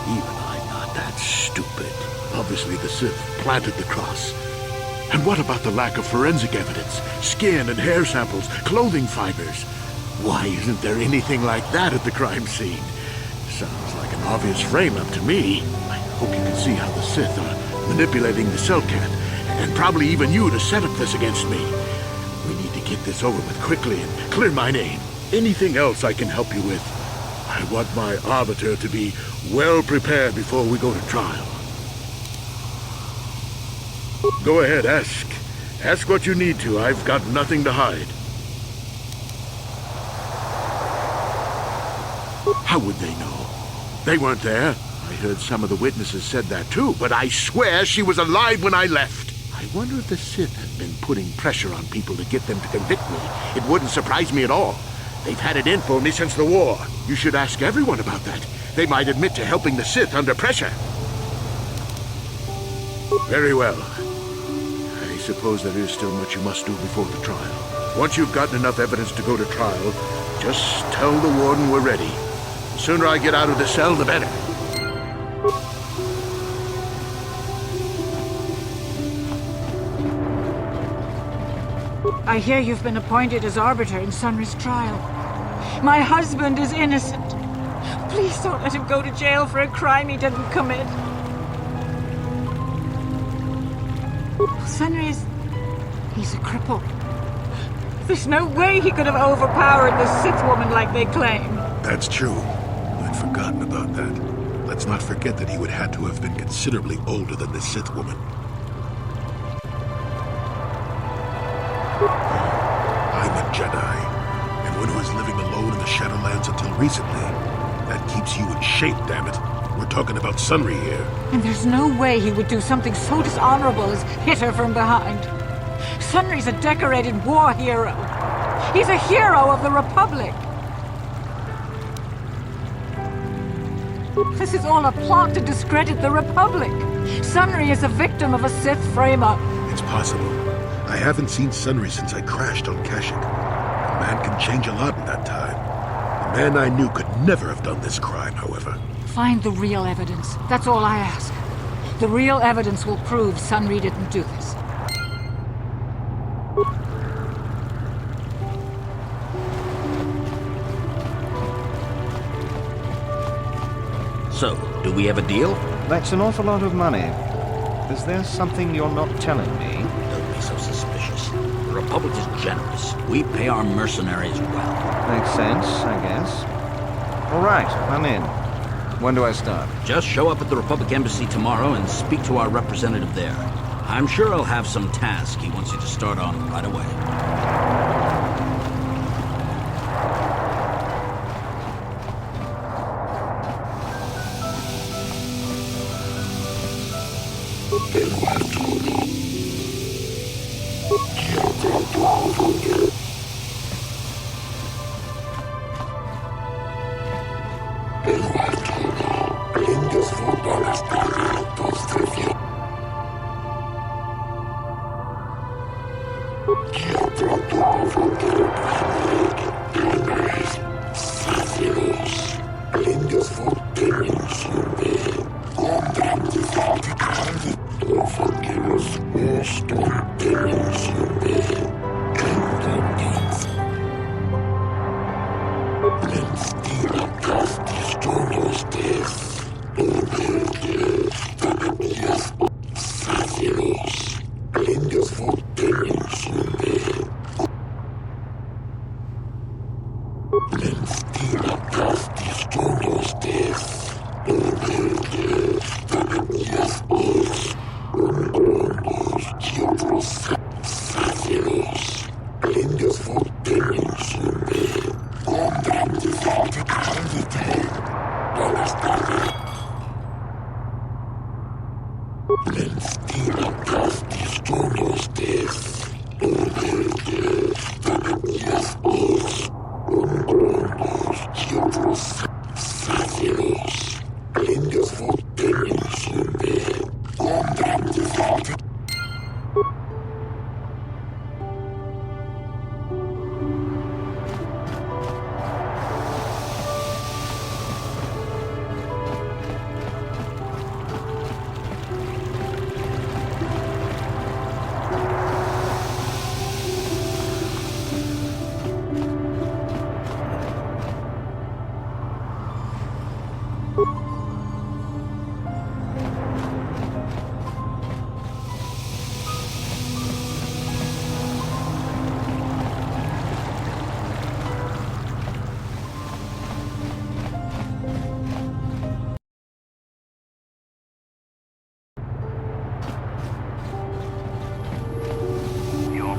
J: Even I'm not that stupid. Obviously, the Sith planted the cross. And what about the lack of forensic evidence? Skin and hair samples, clothing fibers. Why isn't there anything like that at the crime scene? Sounds like an obvious frame-up to me. I hope you can see how the Sith are manipulating the Cellcat, and probably even you to set up this against me. We need to get this over with quickly and clear my name. Anything else I can help you with? I want my arbiter to be well prepared before we go to trial. Go ahead, ask. Ask what you need to. I've got nothing to hide. How would they know? They weren't there. I heard some of the witnesses said that too, but I swear she was alive when I left. I wonder if the Sith have been putting pressure on people to get them to convict me. It wouldn't surprise me at all. They've had it in for me since the war. You should ask everyone about that. They might admit to helping the Sith under pressure. Very well. I suppose there is still much you must do before the trial.
E: Once you've gotten enough evidence to go to trial, just tell the warden we're ready. The sooner I get out of the cell, the better.
N: I hear you've been appointed as arbiter in Sunry's trial. My husband is innocent. Please don't let him go to jail for a crime he didn't commit. Sunry is... he's a cripple. There's no way he could have overpowered the Sith woman like they claim.
E: That's true. I'd forgotten about that. Let's not forget that he would have to have been considerably older than the Sith woman. I'm a Jedi, and one who was living alone in the Shadowlands until recently. That keeps you in shape, damn it. We're talking about Sunry here.
N: And there's no way he would do something so dishonorable as hit her from behind. Sunry's a decorated war hero. He's a hero of the Republic. This is all a plot to discredit the Republic. Sunry is a victim of a Sith frame-up.
E: It's possible. I haven't seen Sunry since I crashed on Kashyyyk. A man can change a lot in that time. The man I knew could never have done this crime, however.
N: Find the real evidence. That's all I ask. The real evidence will prove Sunry didn't do this.
Q: So, do we have a deal?
R: That's an awful lot of money. Is there something you're not telling me?
Q: Don't be so suspicious. The Republic is generous. We pay our mercenaries well.
R: Makes sense, I guess. All right, I'm in. When do I start?
Q: Just show up at the Republic Embassy tomorrow and speak to our representative there. I'm sure he'll have some task he wants you to start on right away.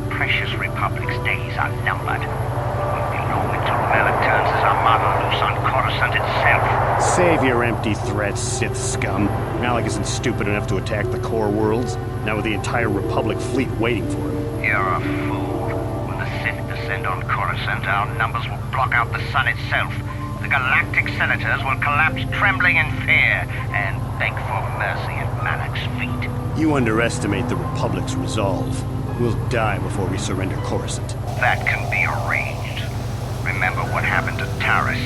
S: Precious Republic's days are numbered. It won't be long until Manaan turns his armada loose on Coruscant itself.
T: Save your empty threats, Sith scum. Malak isn't stupid enough to attack the core worlds, now with the entire Republic fleet waiting for him.
S: You're a fool. When the Sith descend on Coruscant, our numbers will block out the sun itself. The galactic senators will collapse trembling in fear and beg for mercy at Malak's feet.
T: You underestimate the Republic's resolve. We'll die before we surrender Coruscant.
S: That can be arranged. Remember what happened to Taris?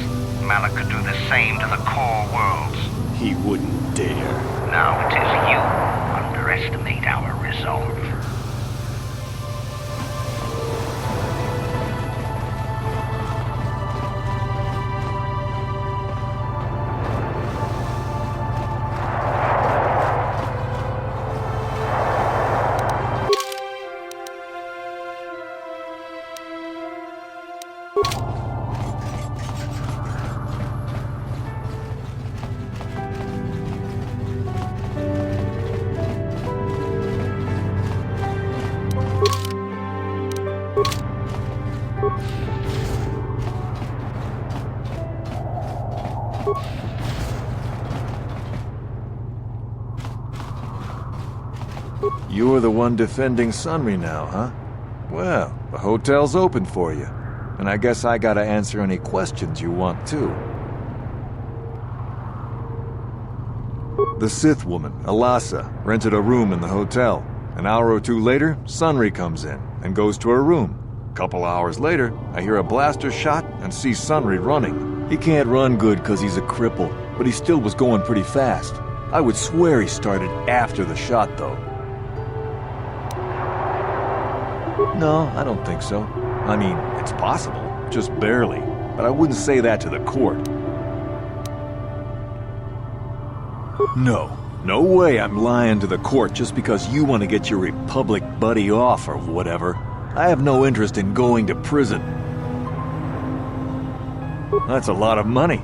S: Malak could do the same to the core worlds.
T: He wouldn't dare.
S: Now it is you who underestimate our resolve.
U: You're the one defending Sunry now, huh? Well, the hotel's open for you. And I guess I gotta answer any questions you want, too. The Sith woman, Alasa, rented a room in the hotel. An hour or two later, Sunry comes in and goes to her room. Couple hours later, I hear a blaster shot and see Sunry running. He can't run good because he's a cripple, but he still was going pretty fast. I would swear he started after the shot, though. No, I don't think so. I mean, it's possible, just barely. But I wouldn't say that to the court. No way I'm lying to the court just because you want to get your Republic buddy off or whatever. I have no interest in going to prison. That's a lot of money.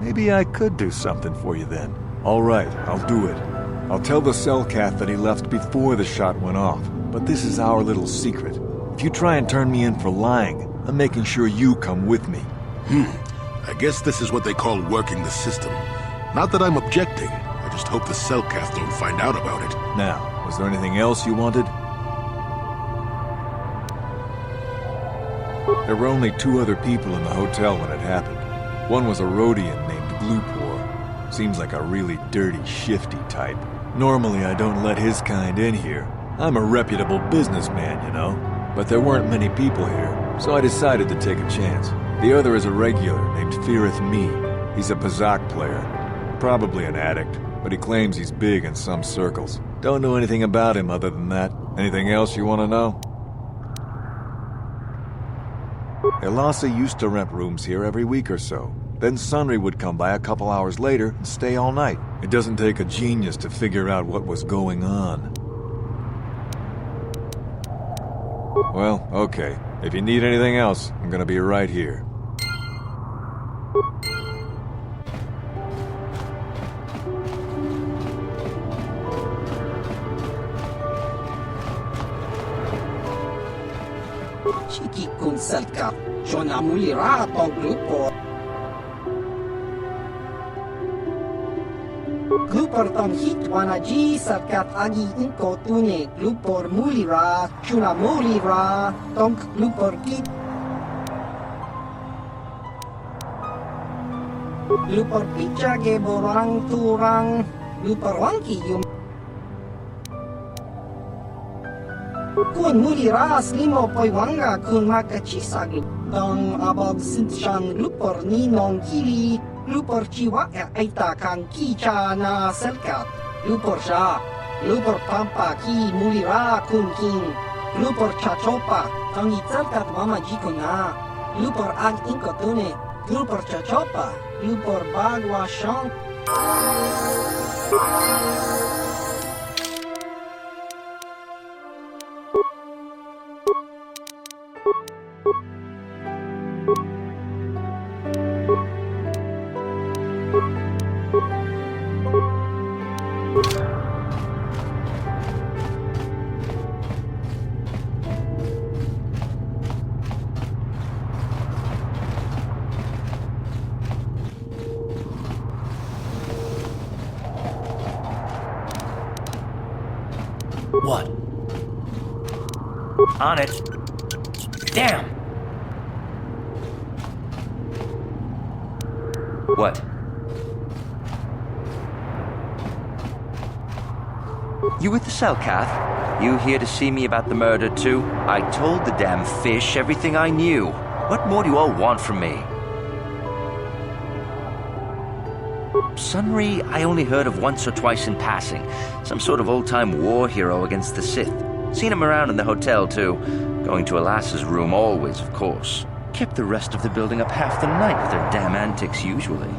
U: Maybe I could do something for you then. All right, I'll do it. I'll tell the Selkath that he left before the shot went off. But this is our little secret. If you try and turn me in for lying, I'm making sure you come with me.
E: I guess this is what they call working the system. Not that I'm objecting. I just hope the Selkath don't find out about it.
U: Now, was there anything else you wanted? There were only 2 other people in the hotel when it happened. One was a Rhodian named Glupor. Seems like a really dirty, shifty type. Normally I don't let his kind in here. I'm a reputable businessman, you know. But there weren't many people here, so I decided to take a chance. The other is a regular named Firith Me. He's a Pazak player. Probably an addict, but he claims he's big in some circles. Don't know anything about him other than that. Anything else you want to know? Elasa used to rent rooms here every week or so. Then Sunry would come by a couple hours later and stay all night. It doesn't take a genius to figure out what was going on. Well, okay. If you need anything else, I'm gonna be right here.
M: Chiki kun Selkath, Shona mulira tong Glupor. Glupor tong hit wanaji Selkath agi inko tune Glupor mulira, Shuna mulira tong Glupor kit. Glupor picha ge borang turang, Glupor wangki yum. Kun muliras limo poiwanga kun makachisa dong abog sinshan Glupor ni non kili Glupor chiwa aita kan kicha na Selkath Glupor sha Glupor pampa ki mulira kun king Glupor chachopa tangi Selkath mama jikona Glupor ag inkotune Glupor chachopa Glupor bagwa shank.
V: What? On it. Damn! What?
B: You with the Selkath? You here to see me about the murder, too? I told the damn fish everything I knew. What more do you all want from me? Sunry, I only heard of once or twice in passing. Some sort of old-time war hero against the Sith. Seen him around in the hotel, too. Going to Alas's room always, of course. Kept the rest of the building up half the night with their damn antics usually.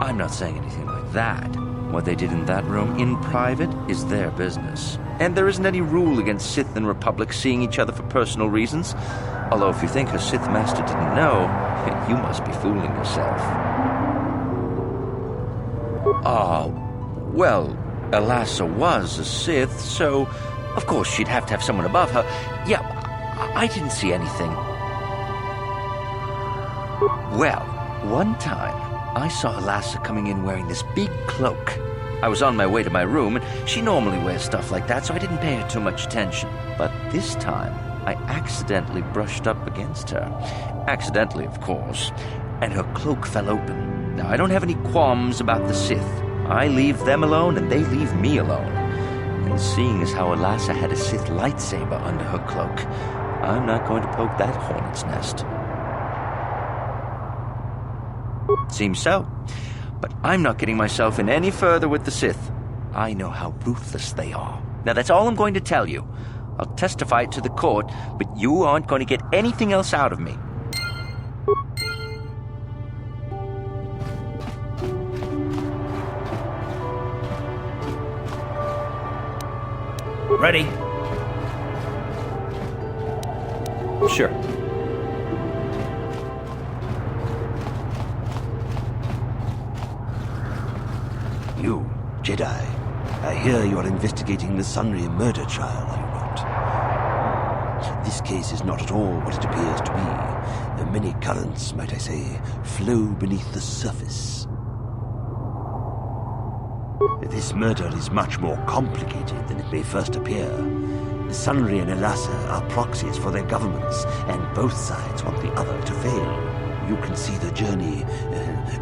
B: I'm not saying anything like that. What they did in that room, in private, is their business. And there isn't any rule against Sith and Republic seeing each other for personal reasons. Although if you think her Sith Master didn't know, you must be fooling yourself. Well, Alasa was a Sith, so of course she'd have to have someone above her. Yeah, I didn't see anything. Well, one time, I saw Alasa coming in wearing this big cloak. I was on my way to my room, and she normally wears stuff like that, so I didn't pay her too much attention. But this time, I accidentally brushed up against her. Accidentally, of course. And her cloak fell open. Now, I don't have any qualms about the Sith. I leave them alone, and they leave me alone. And seeing as how Alasa had a Sith lightsaber under her cloak, I'm not going to poke that hornet's nest. Seems so. But I'm not getting myself in any further with the Sith. I know how ruthless they are. Now, that's all I'm going to tell you. I'll testify it to the court, but you aren't going to get anything else out of me.
V: Ready?
B: Sure.
I: You, Jedi, I hear you're investigating the Sunry murder trial, are you not? This case is not at all what it appears to be. Many currents, might I say, flow beneath the surface. This murder is much more complicated than it may first appear. Sunry and Alasa are proxies for their governments, and both sides want the other to fail. You can see the journey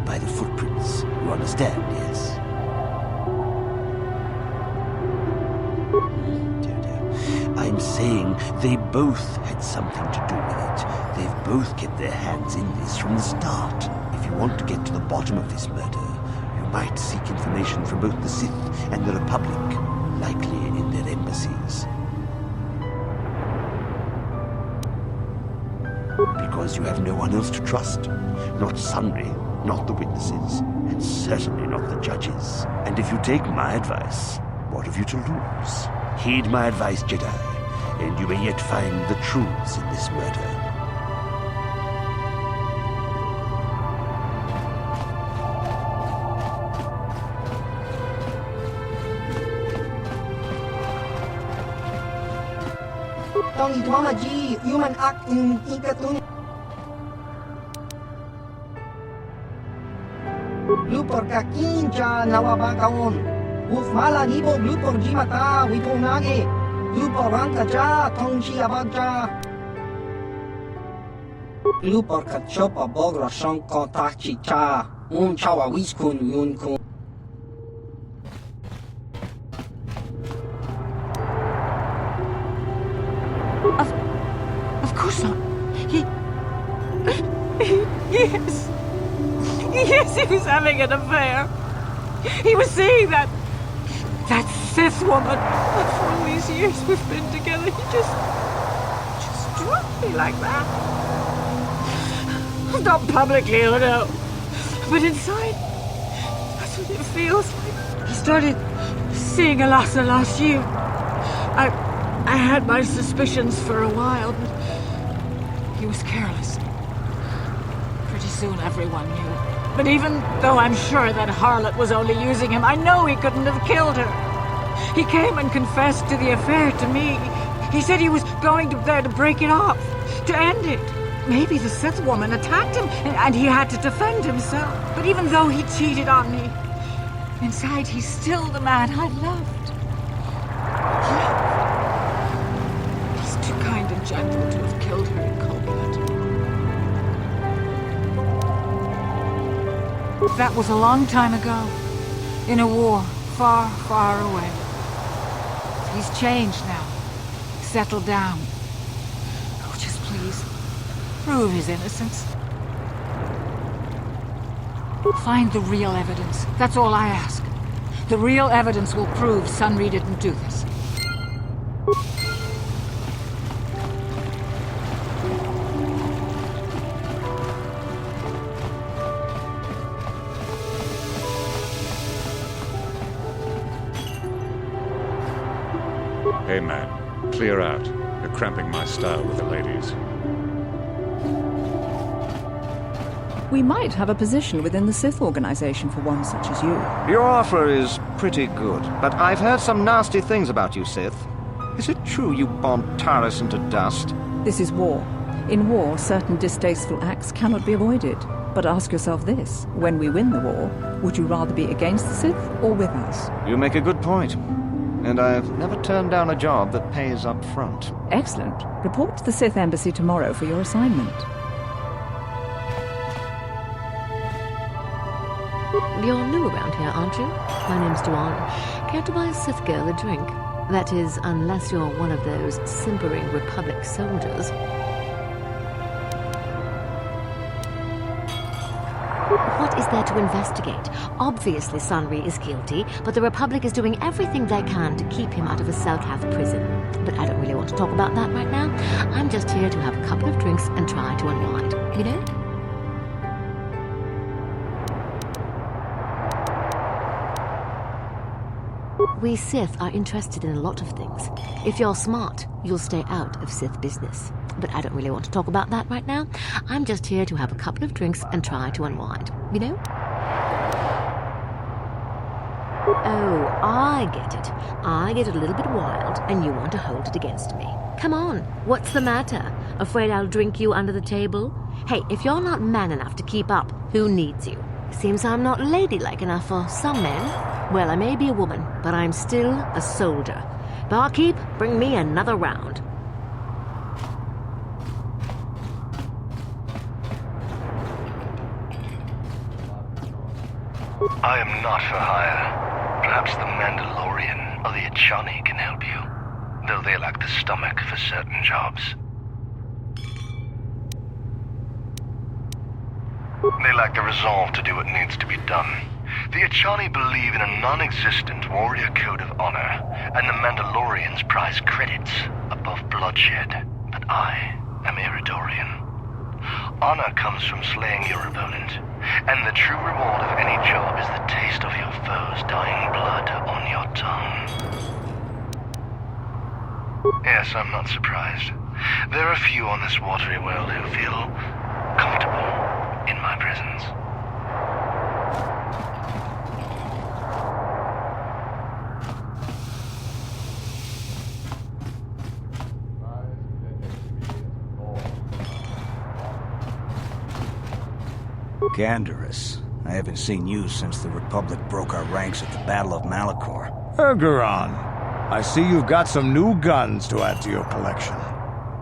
I: by the footprints. You understand, yes? I'm saying they both had something to do with it. They've both kept their hands in this from the start. If you want to get to the bottom of this murder, you might seek information from both the Sith and the Republic, likely in their embassies. Because you have no one else to trust. Not Sunry, not the witnesses, and certainly not the judges. And if you take my advice, what have you to lose? Heed my advice, Jedi, and you may yet find the truths in this murder.
M: Tong Itwamaji, human act in Ikatun. Lupor kakinja nawabakaon. Uf mala nibo lupor jimata wiponage. Lupor rankaja tongchi abagja. Lupor kachopa bogra shonko tachi cha. Chawa wiskun yunkun.
N: Of course not. Yes. Yes, he was having an affair. He was seeing that Sith woman. For all these years we've been together, he just dropped me like that. Not publicly, oh no. But inside, that's what it feels like. He started seeing Alasa last year. I had my suspicions for a while, but he was careless. Pretty soon everyone knew it. But even though I'm sure that harlot was only using him, I know he couldn't have killed her. He came and confessed to the affair to me. He said he was going there to break it off, to end it. Maybe the Sith woman attacked him, and he had to defend himself. But even though he cheated on me, inside he's still the man I loved. He's too kind and gentle to have killed her in cold blood. That was a long time ago. In a war far, far away. He's changed now. Settled down. Oh, just please, prove his innocence. Find the real evidence. That's all I ask. The real evidence will prove Sunri didn't do this.
H: Hey, man. Clear out. You're cramping my style with the ladies.
C: We might have a position within the Sith organization for one such as you.
R: Your offer is pretty good, but I've heard some nasty things about you, Sith. Is it true you bombed Taris into dust?
C: This is war. In war, certain distasteful acts cannot be avoided. But ask yourself this, when we win the war, would you rather be against the Sith or with us?
R: You make a good point. And I've never turned down a job that pays up front.
C: Excellent. Report to the Sith Embassy tomorrow for your assignment.
D: You're new around here, aren't you? My name's Duan. Care to buy a Sith girl a drink? That is, unless you're one of those simpering Republic soldiers. What is there to investigate? Obviously Sunri is guilty, but the Republic is doing everything they can to keep him out of a Selkath prison. But I don't really want to talk about that right now. I'm just here to have a couple of drinks and try to unwind, you know? We Sith are interested in a lot of things. If you're smart, you'll stay out of Sith business. But I don't really want to talk about that right now. I'm just here to have a couple of drinks and try to unwind, you know? Oh, I get it. I get a little bit wild, and you want to hold it against me. Come on, what's the matter? Afraid I'll drink you under the table? Hey, if you're not man enough to keep up, who needs you? Seems I'm not ladylike enough for some men. Well, I may be a woman, but I'm still a soldier. Barkeep, bring me another round.
I: I am not for hire. Perhaps the Mandalorian or the Achani can help you, though they lack the stomach for certain jobs. They lack the resolve to do what needs to be done. The Achani believe in a non-existent warrior code of honor, and the Mandalorians prize credits above bloodshed. But I am Iridorian. Honor comes from slaying your opponent, and the true reward of any job is the taste of your foe's dying blood on your tongue. Yes, I'm not surprised. There are few on this watery world who feel comfortable in my presence.
W: Gandarus, I haven't seen you since the Republic broke our ranks at the Battle of Malachor.
A: Ergeron, I see you've got some new guns to add to your collection.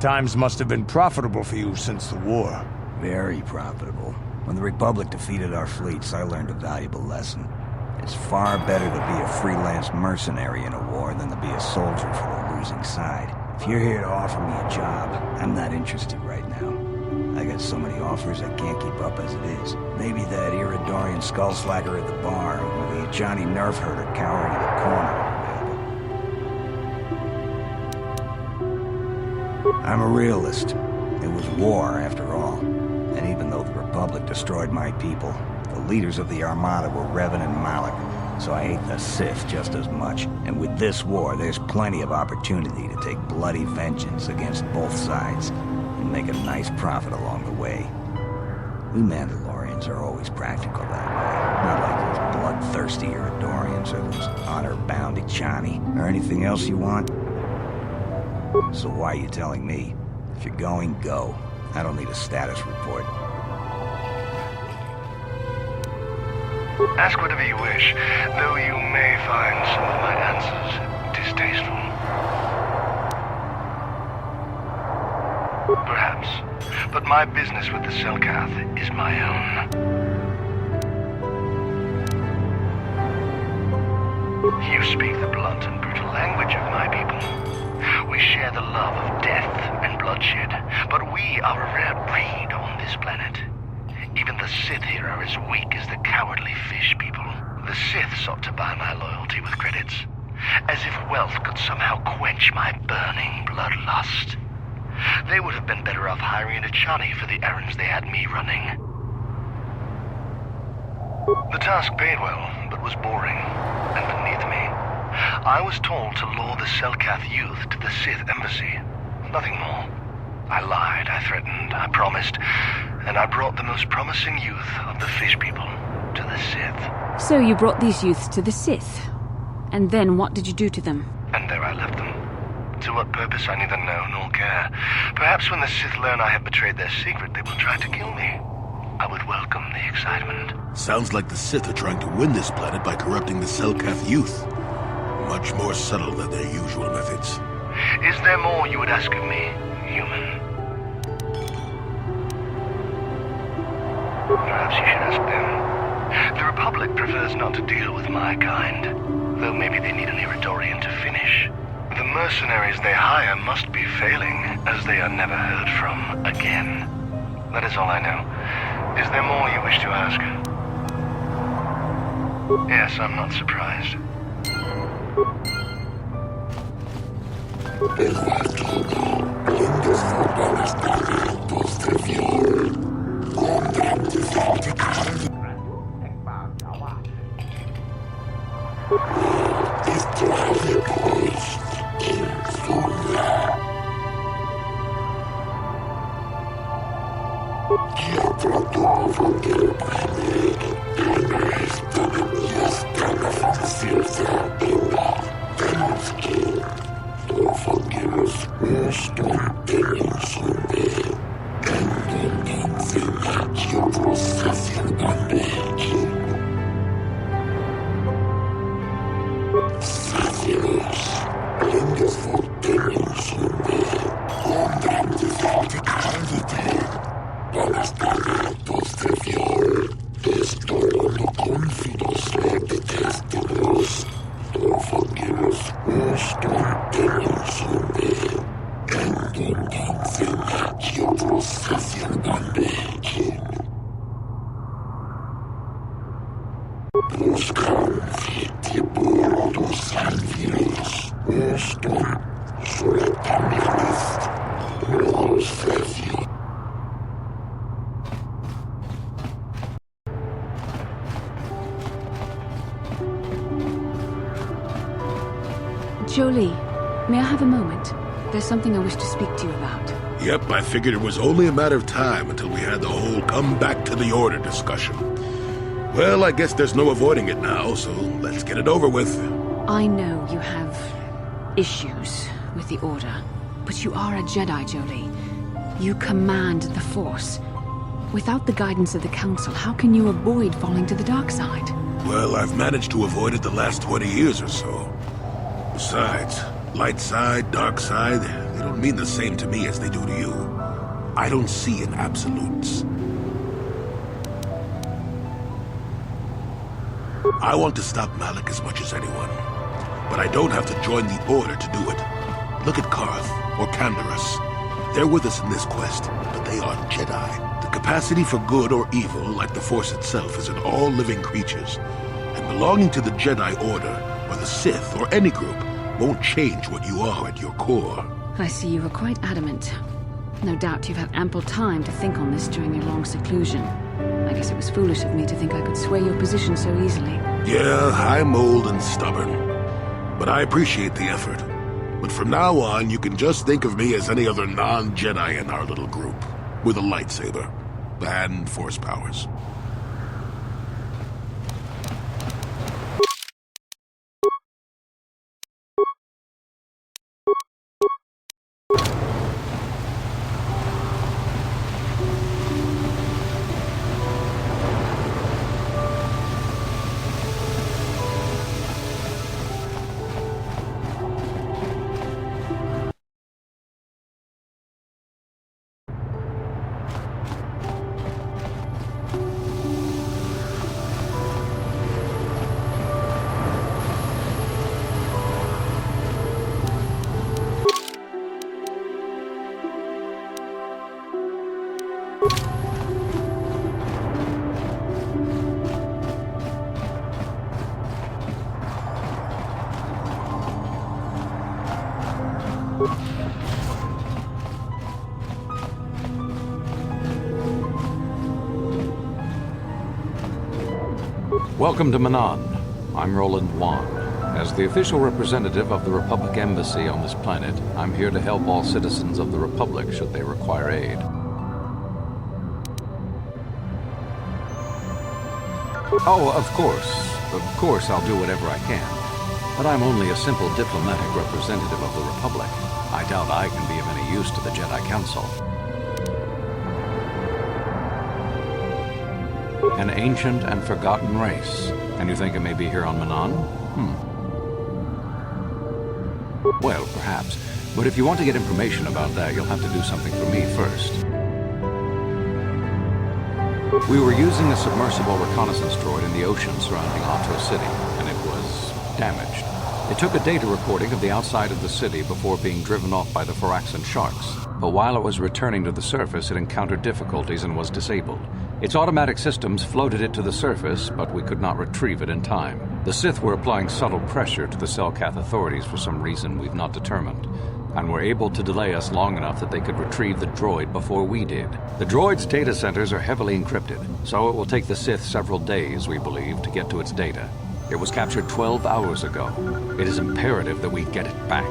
A: Times must have been profitable for you since the war.
W: Very profitable. When the Republic defeated our fleets, I learned a valuable lesson. It's far better to be a freelance mercenary in a war than to be a soldier for the losing side. If you're here to offer me a job, I'm not interested right now. I got so many offers I can't keep up as it is. Maybe that Iridorian skullslacker at the bar, or the Johnny nerf herder cowering in the corner. I'm a realist. It was war, after all. And even though the Republic destroyed my people, the leaders of the Armada were Revan and Malak, so I hate the Sith just as much. And with this war, there's plenty of opportunity to take bloody vengeance against both sides, and make a nice profit along the way. We Mandalorians are always practical that way. Not like those bloodthirsty Iridorians or those honor-bound Achani, or anything else you want. So why are you telling me? If you're going, go. I don't need a status report.
I: Ask whatever you wish, though you may find some of my answers distasteful. Perhaps, but my business with the Selkath is my own. You speak the blunt and brutal language of my people. We share the love of death and bloodshed, but we are a rare breed on this planet. Even the Sith here are as weak as the cowardly fish people. The Sith sought to buy my loyalty with credits, as if wealth could somehow quench my burning bloodlust. They would have been better off hiring a Chani for the errands they had me running. The task paid well, but was boring, and beneath me. I was told to lure the Selkath youth to the Sith embassy. Nothing more. I lied, I threatened, I promised, and I brought the most promising youth of the fish people to the Sith.
F: So you brought these youths to the Sith. And then what did you do to them?
I: And there I left them. To what purpose I neither know nor care. Perhaps when the Sith learn I have betrayed their secret, they will try to kill me. I would welcome the excitement.
E: Sounds like the Sith are trying to win this planet by corrupting the Selkath youth. Much more subtle than their usual methods.
I: Is there more you would ask of me, human? Perhaps you should ask them. The Republic prefers not to deal with my kind, though maybe they need an Iridorian to finish. The mercenaries they hire must be failing, as they are never heard from again. That is all I know. Is there more you wish to ask? Yes, I'm not surprised.
F: Jolie, may I have a moment? There's something I wish to speak to you about.
E: Yep, I figured it was only a matter of time until we had the whole come back to the order discussion. Well, I guess there's no avoiding it now, so let's get it over with.
F: I know you have issues with the Order, but you are a Jedi, Jolie. You command the Force. Without the guidance of the Council, how can you avoid falling to the dark side?
E: Well, I've managed to avoid it the last 20 years or so. Besides, light side, dark side, they don't mean the same to me as they do to you. I don't see in absolutes. I want to stop Malik as much as anyone, but I don't have to join the Order to do it. Look at Karth or Canderous. They're with us in this quest, but they are Jedi. The capacity for good or evil, like the Force itself, is in all living creatures. And belonging to the Jedi Order, or the Sith, or any group, won't change what you are at your core.
F: I see you were quite adamant. No doubt you've had ample time to think on this during your long seclusion. I guess it was foolish of me to think I could sway your position so easily.
E: Yeah, I'm old and stubborn. But I appreciate the effort. But from now on, you can just think of me as any other non-Jedi in our little group, with a lightsaber and Force powers.
G: Welcome to Manaan. I'm Roland Wan. As the official representative of the Republic Embassy on this planet, I'm here to help all citizens of the Republic should they require aid. Oh, of course I'll do whatever I can. But I'm only a simple diplomatic representative of the Republic. I doubt I can be of any use to the Jedi Council. An ancient and forgotten race. And you think it may be here on Manaan? Well, perhaps. But if you want to get information about that, you'll have to do something for me first. We were using a submersible reconnaissance droid in the ocean surrounding Ahto City, and it was damaged. It took a data recording of the outside of the city before being driven off by the Faraxan sharks. But while it was returning to the surface, it encountered difficulties and was disabled. Its automatic systems floated it to the surface, but we could not retrieve it in time. The Sith were applying subtle pressure to the Selkath authorities for some reason we've not determined, and were able to delay us long enough that they could retrieve the droid before we did. The droid's data centers are heavily encrypted, so it will take the Sith several days, we believe, to get to its data. It was captured 12 hours ago. It is imperative that we get it back.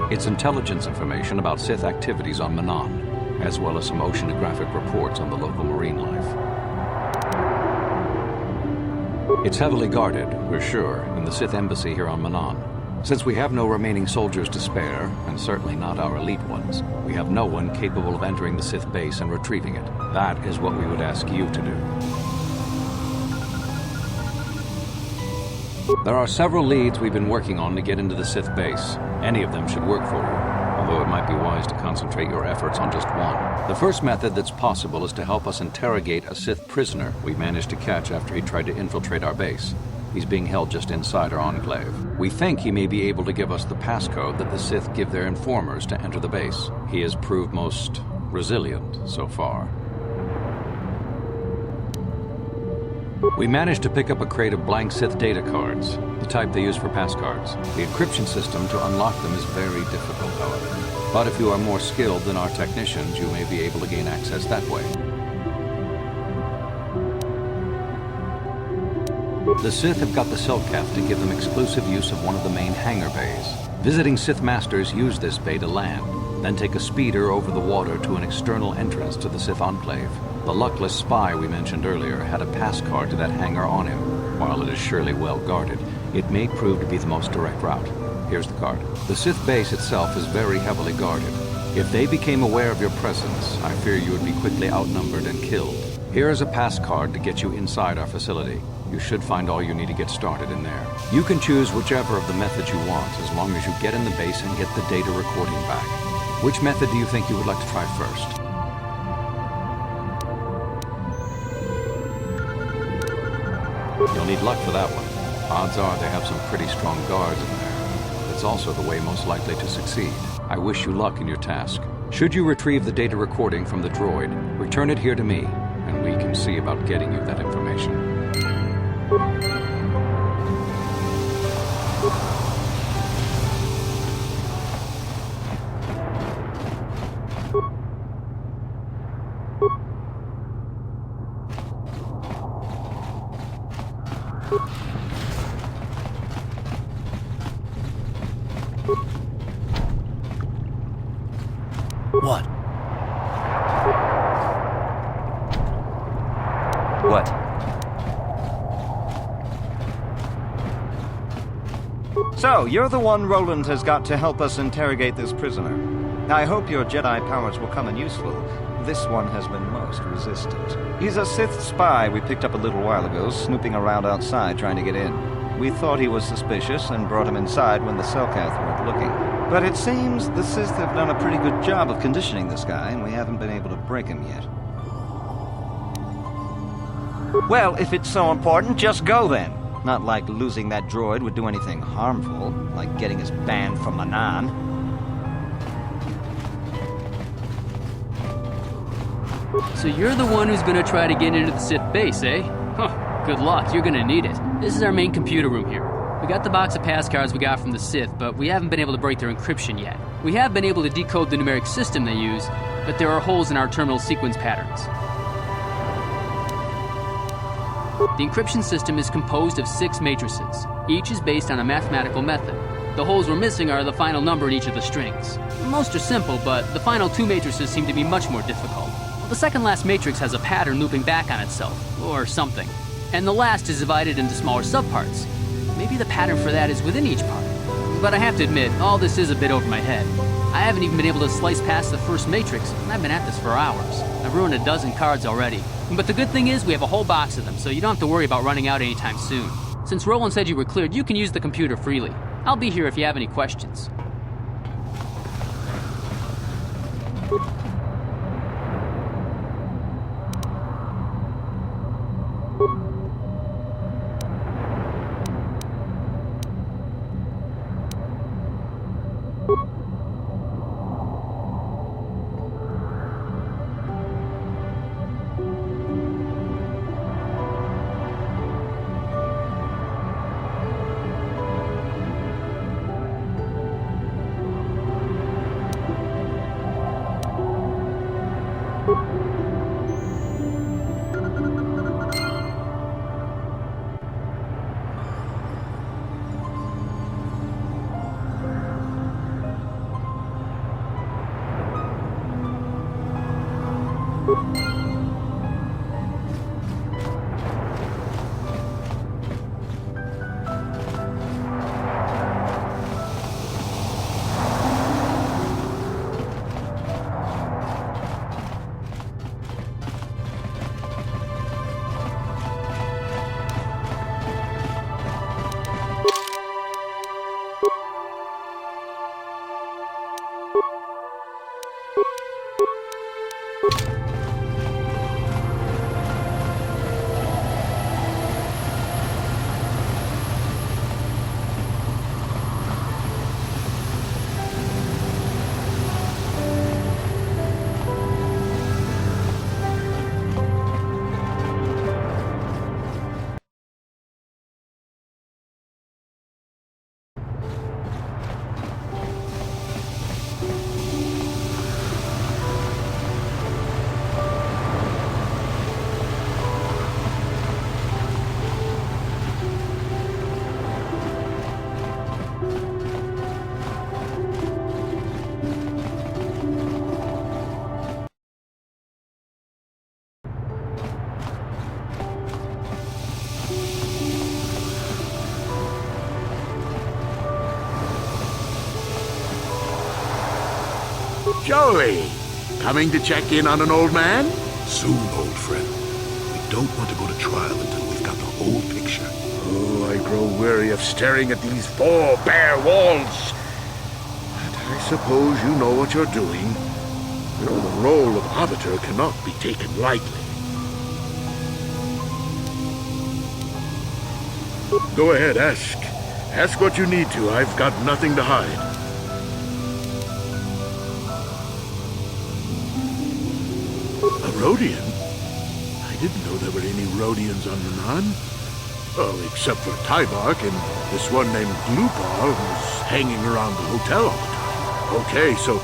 G: It's intelligence information about Sith activities on Manaan, as well as some oceanographic reports on the local marine life. It's heavily guarded, we're sure, in the Sith embassy here on Manaan. Since we have no remaining soldiers to spare, and certainly not our elite ones, we have no one capable of entering the Sith base and retrieving it. That is what we would ask you to do. There are several leads we've been working on to get into the Sith base. Any of them should work for you, although it might be wise to concentrate your efforts on just one. The first method that's possible is to help us interrogate a Sith prisoner we managed to catch after he tried to infiltrate our base. He's being held just inside our enclave. We think he may be able to give us the passcode that the Sith give their informers to enter the base. He has proved most resilient so far. We managed to pick up a crate of blank Sith data cards, the type they use for passcards. The encryption system to unlock them is very difficult, however. But if you are more skilled than our technicians, you may be able to gain access that way. The Sith have got the Selkath to give them exclusive use of one of the main hangar bays. Visiting Sith Masters use this bay to land, then take a speeder over the water to an external entrance to the Sith Enclave. The luckless spy we mentioned earlier had a pass card to that hangar on him. While it is surely well guarded, it may prove to be the most direct route. Here's the card. The Sith base itself is very heavily guarded. If they became aware of your presence, I fear you would be quickly outnumbered and killed. Here is a pass card to get you inside our facility. You should find all you need to get started in there. You can choose whichever of the methods you want, as long as you get in the base and get the data recording back. Which method do you think you would like to try first? You'll need luck for that one. Odds are they have some pretty strong guards in there. It's also the way most likely to succeed. I wish you luck in your task. Should you retrieve the data recording from the droid, return it here to me, and we can see about getting you that information.
V: What?
B: What?
R: So, you're the one Roland has got to help us interrogate this prisoner. I hope your Jedi powers will come in useful. This one has been most resistant. He's a Sith spy we picked up a little while ago, snooping around outside trying to get in. We thought he was suspicious and brought him inside when the Selkath weren't looking. But it seems the Sith have done a pretty good job of conditioning this guy, and we haven't been able to break him yet. Well, if it's so important, just go then. Not like losing that droid would do anything harmful, like getting us banned from Manaan.
K: So you're the one who's gonna try to get into the Sith base, eh? Huh, good luck, you're gonna need it. This is our main computer room here. We got the box of pass cards we got from the Sith, but we haven't been able to break their encryption yet. We have been able to decode the numeric system they use, but there are holes in our terminal sequence patterns. The encryption system is composed of 6 matrices. Each is based on a mathematical method. The holes we're missing are the final number in each of the strings. Most are simple, but the final 2 matrices seem to be much more difficult. The second last matrix has a pattern looping back on itself, or something. And the last is divided into smaller subparts. Maybe the pattern for that is within each part. But I have to admit, all this is a bit over my head. I haven't even been able to slice past the first matrix, and I've been at this for hours. I've ruined a dozen cards already. But the good thing is we have a whole box of them, so you don't have to worry about running out anytime soon. Since Roland said you were cleared, you can use the computer freely. I'll be here if you have any questions.
E: Joey, coming to check in on an old man? Soon, old friend. We don't want to go to trial until we've got the whole picture. Oh, I grow weary of staring at these 4 bare walls. But I suppose you know what you're doing. You know, the role of arbiter cannot be taken lightly. Go ahead, ask. Ask what you need to. I've got nothing to hide. A Rhodian? I didn't know there were any Rhodians on Manaan. Oh, except for Tybark and this one named Glupar who's hanging around the hotel all the time. Okay, so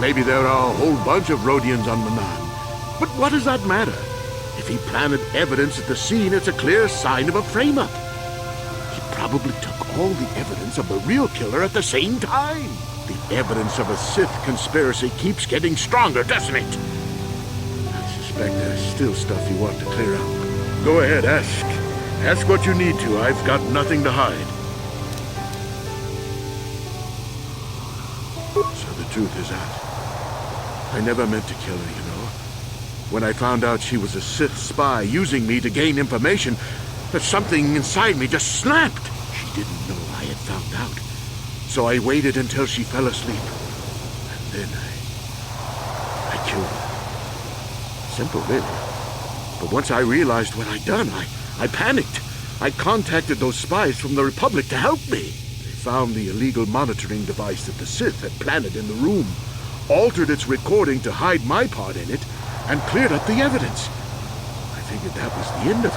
E: maybe there are a whole bunch of Rhodians on Manaan. But what does that matter? If he planted evidence at the scene, it's a clear sign of a frame-up. He probably took all the evidence of the real killer at the same time. The evidence of a Sith conspiracy keeps getting stronger, doesn't it? There's still stuff you want to clear up. Go ahead, ask. Ask what you need to. I've got nothing to hide. So the truth is out. I never meant to kill her, you know. When I found out she was a Sith spy using me to gain information, that something inside me just snapped. She didn't know I had found out. So I waited until she fell asleep. And then I killed her. Simple, really. But once I realized what I'd done, I panicked. I contacted those spies from the Republic to help me. They found the illegal monitoring device that the Sith had planted in the room, altered its recording to hide my part in it, and cleared up the evidence. I figured that was the end of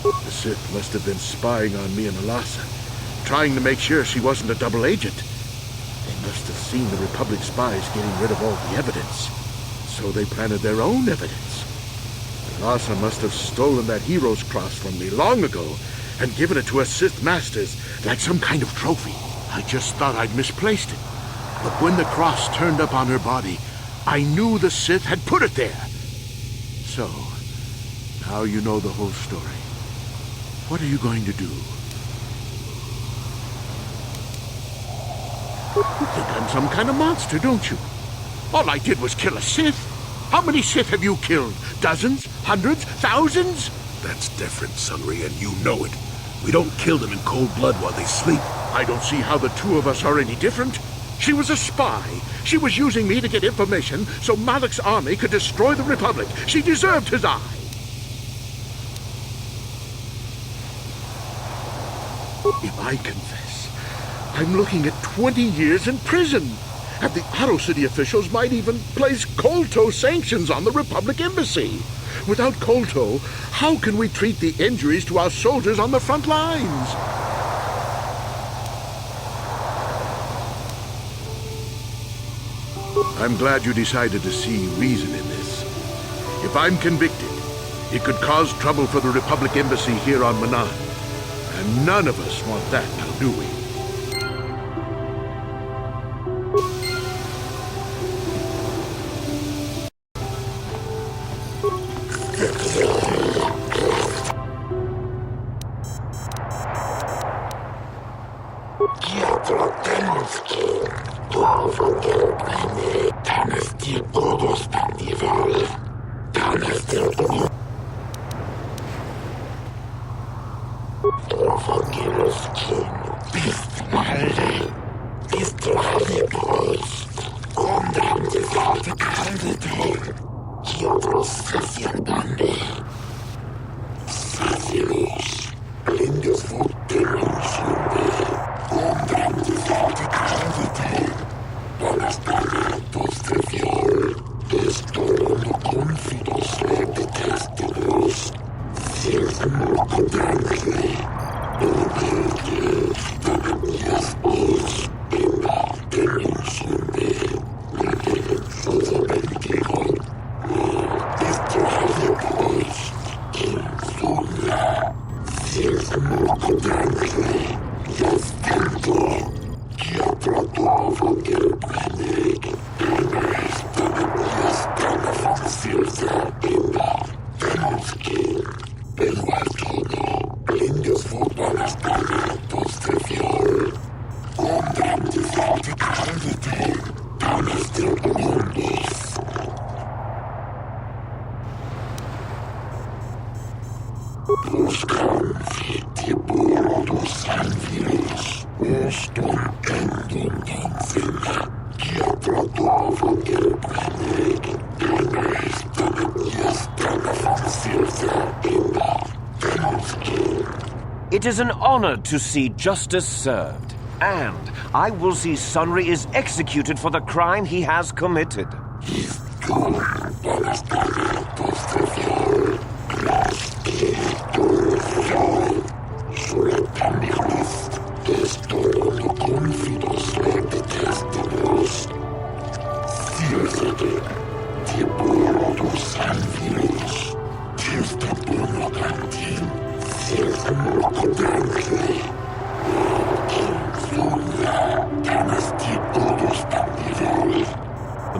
E: it. The Sith must have been spying on me and Alasa, trying to make sure she wasn't a double agent. They
L: must have seen the Republic spies getting rid of all the evidence. So they planted their own evidence. Lhasa must have stolen that hero's cross from me long ago and given it to her Sith Masters like some kind of trophy. I just thought I'd misplaced it. But when the cross turned up on her body, I knew the Sith had put it there. So, now you know the whole story. What are you going to do? You think I'm some kind of monster, don't you? All I did was kill a Sith. How many Sith have you killed? Dozens? Hundreds? Thousands?
E: That's different, Sunry, and you know it. We don't kill them in cold blood while they sleep.
L: I don't see how the two of us are any different. She was a spy. She was using me to get information so Malak's army could destroy the Republic. She deserved his eye. If I confess, I'm looking at 20 years in prison. And the Otto City officials might even place KOTOR sanctions on the Republic Embassy. Without KOTOR, how can we treat the injuries to our soldiers on the front lines? I'm glad you decided to see reason in this. If I'm convicted, it could cause trouble for the Republic Embassy here on Manaan. And none of us want that now, do we?
O: It is an honor to see justice served, and I will see Sunry is executed for the crime he has committed.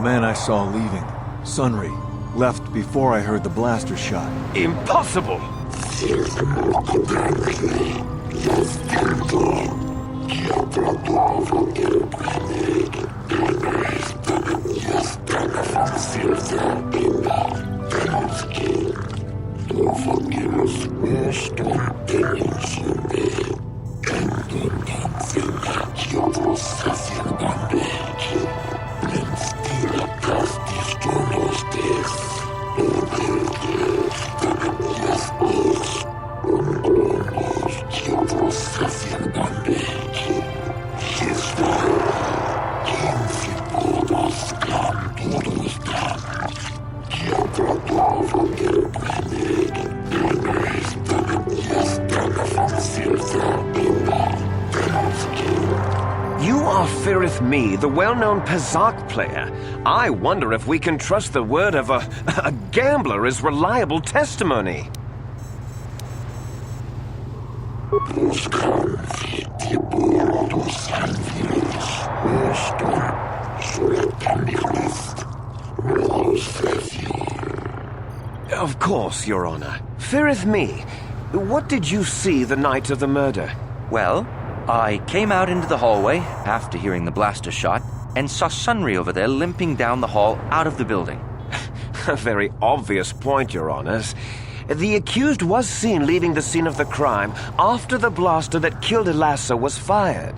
U: The man I saw leaving, Sunry, left before I heard the blaster shot.
O: Impossible!
E: Bande.
O: Ah, feareth me, the well-known Pazak player. I wonder if we can trust the word of a gambler as reliable testimony. Of course, Your Honor. Feareth me. What did you see the night of the murder?
B: Well, I came out into the hallway after hearing the blaster shot and saw Sunry over there limping down the hall out of the building.
O: A very obvious point, Your Honors. The accused was seen leaving the scene of the crime after the blaster that killed Elassa was fired.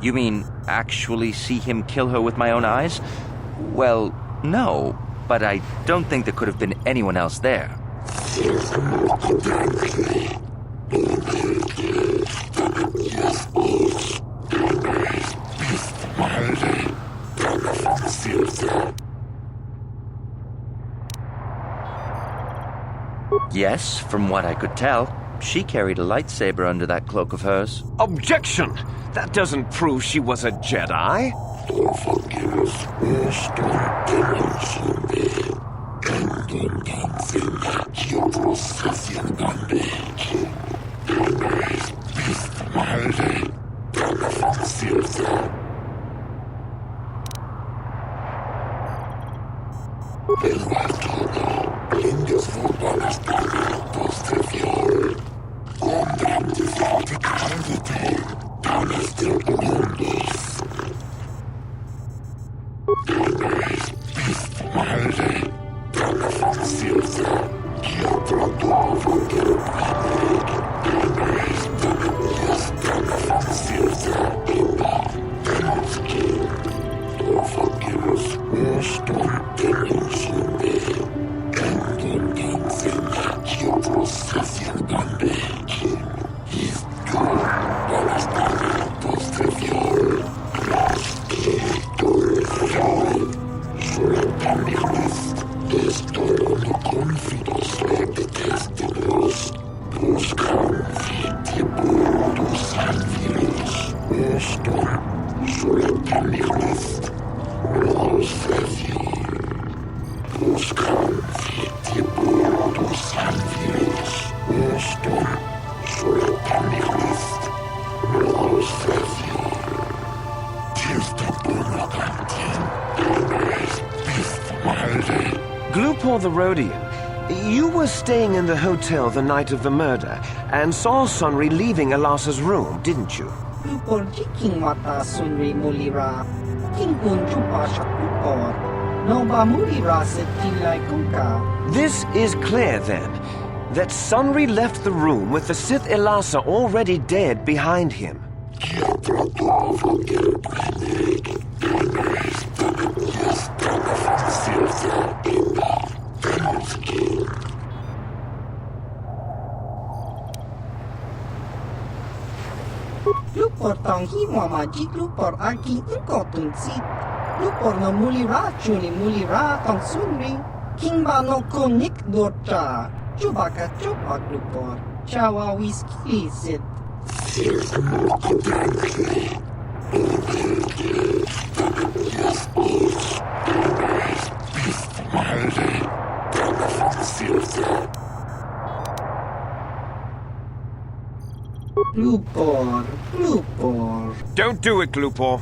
B: You mean actually see him kill her with my own eyes? Well, no, but I don't think there could have been anyone else there. Yes, from what I could tell. She carried a lightsaber under that cloak of hers.
O: Objection! That doesn't prove she was a Jedi. Glupor the Rhodian, you were staying in the hotel the night of the murder and saw Sunry leaving Elassa's room, didn't you?
M: Glupor jiking mata Sunry mulira. Kingun chupa shakupor. Noba mulira setilai kunka.
O: This is clear, then, that Sunry left the room with the Sith Elassa already dead behind him.
M: Glupor tong himo maji glupor aki ingkotun sit. Glupor no mulira chuni mulira tong Sunry. Kingba no konik dorcha. Chubaka chupa glupor. Chawa whiskey sit. Glupor, Glupor.
O: Don't do it, Glupor.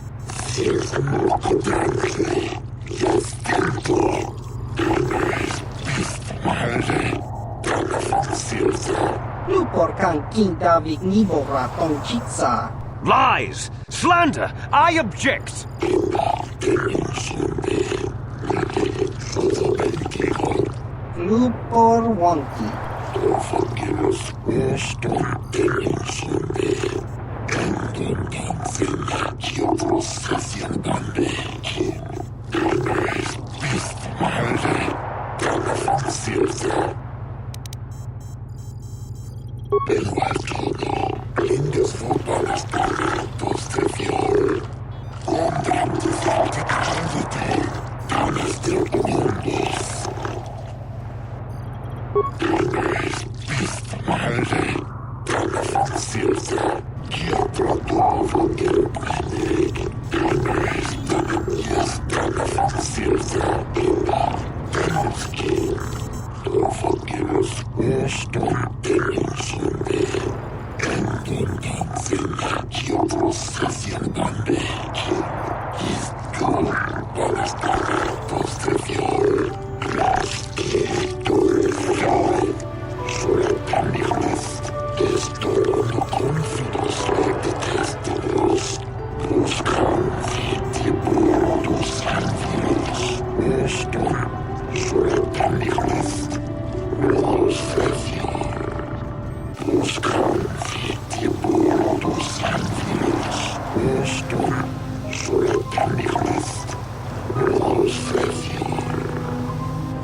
M: Glupor kan kinda vignibora tong chitsa.
O: Lies! Slander! I object!
M: Glupor wonky.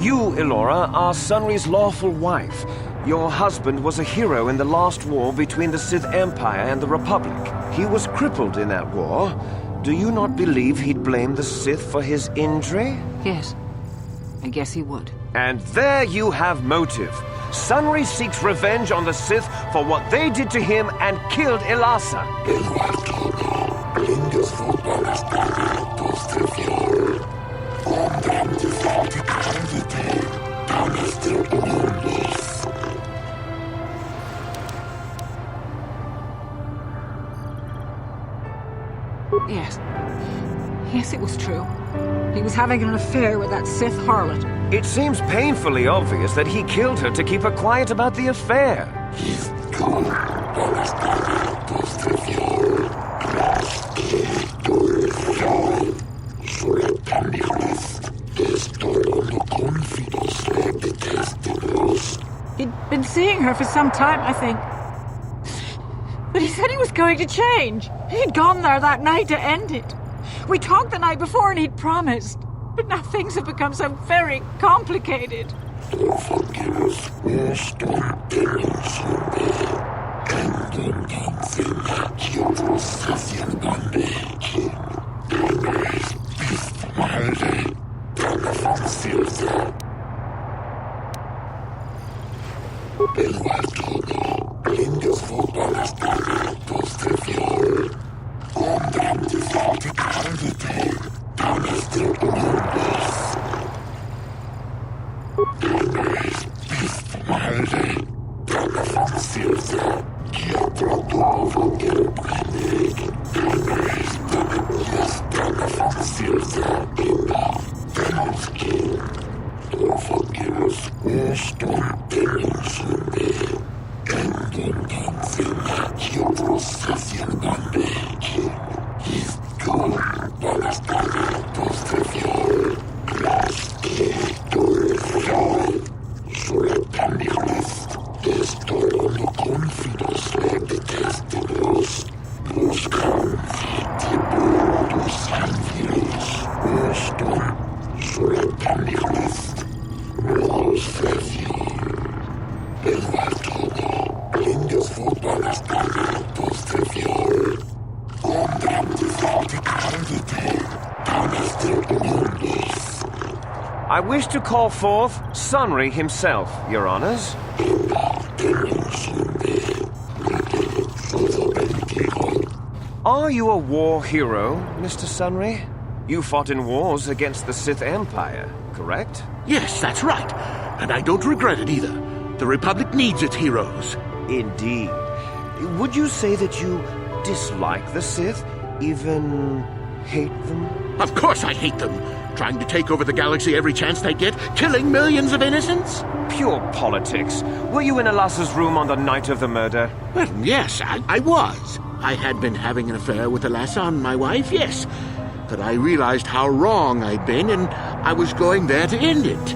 O: You, Elora, are Sunry's lawful wife. Your husband was a hero in the last war between the Sith Empire and the Republic. He was crippled in that war. Do you not believe he'd blame the Sith for his injury?
F: Yes. I guess he would.
O: And there you have motive. Sunry seeks revenge on the Sith for what they did to him and killed Elasa.
N: Yes. Yes, it was true. He was having an affair with that Sith harlot.
O: It seems painfully obvious that he killed her to keep her quiet about the affair.
N: He'd been seeing her for some time, I think. But he said he was going to change. He'd gone there that night to end it. We talked the night before and he'd promised. But now things have become so very complicated.
O: I wish to call forth Sunry himself, Your Honors. Are you a war hero, Mr. Sunry? You fought in wars against the Sith Empire, correct?
L: Yes, that's right. And I don't regret it either. The Republic needs its heroes.
O: Indeed. Would you say that you dislike the Sith? Even hate them?
L: Of course I hate them. Trying to take over the galaxy every chance they get, killing millions of innocents?
O: Pure politics. Were you in Elasa's room on the night of the murder?
L: Well, yes, I was. I had been having an affair with Elasa and my wife, yes. But I realized how wrong I'd been, and I was going there to end it.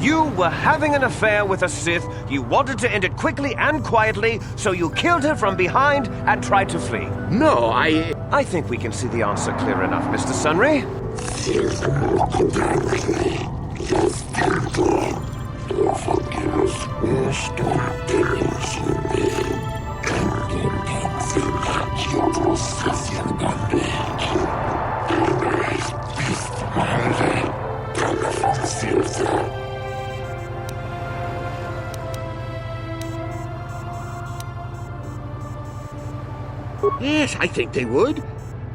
O: You were having an affair with a Sith. You wanted to end it quickly and quietly, so you killed her from behind and tried to flee.
L: No,
O: I think we can see the answer clear enough, Mr. Sunry.
I: Forgive us.
L: Yes, I think they would.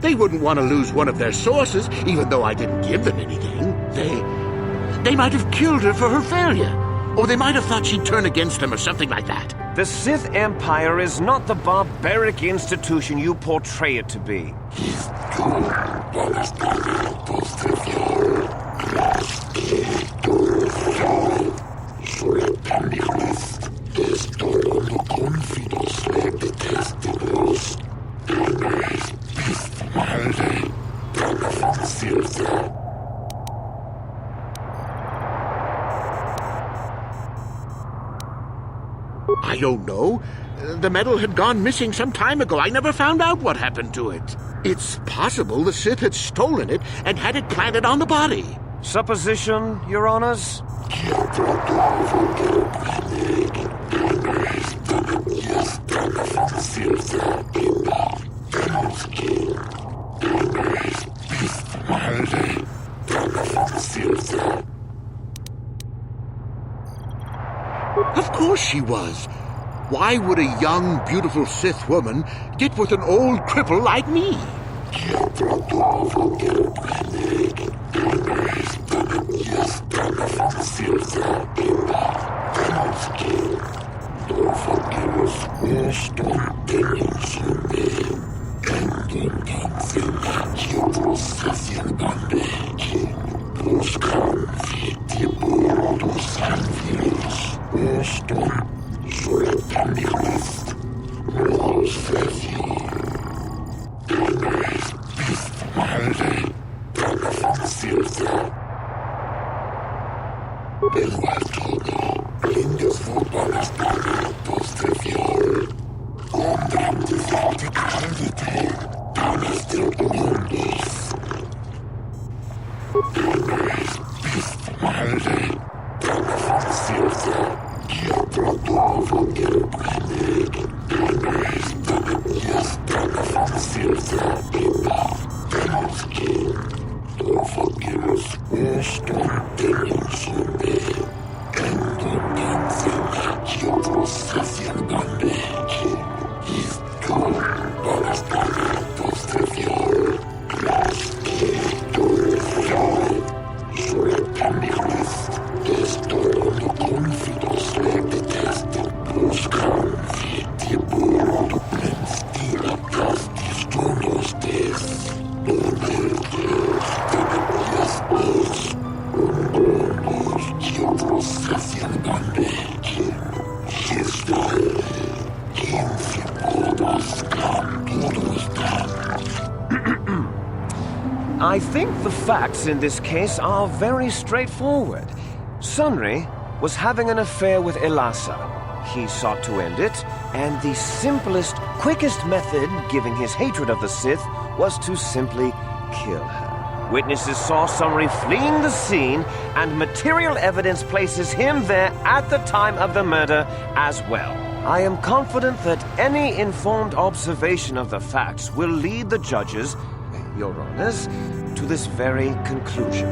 L: They wouldn't want to lose one of their sources, even though I didn't give them anything. They might have killed her for her failure. Or they might have thought she'd turn against them or something like that.
O: The Sith Empire is not the barbaric institution you portray it to be.
L: I don't know. The medal had gone missing some time ago. I never found out what happened to it. It's possible the Sith had stolen it and had it planted on the body.
O: Supposition, Your Honors?
L: Of course she was. Why would a young, beautiful Sith woman get with an old cripple like me?
O: I think the facts in this case are very straightforward. Sunry was having an affair with Elasa. He sought to end it, and the simplest, quickest method, given his hatred of the Sith, was to simply kill her. Witnesses saw Sunry fleeing the scene, and material evidence places him there at the time of the murder as well. I am confident that any informed observation of the facts will lead the judges, Your Honors, to this very conclusion.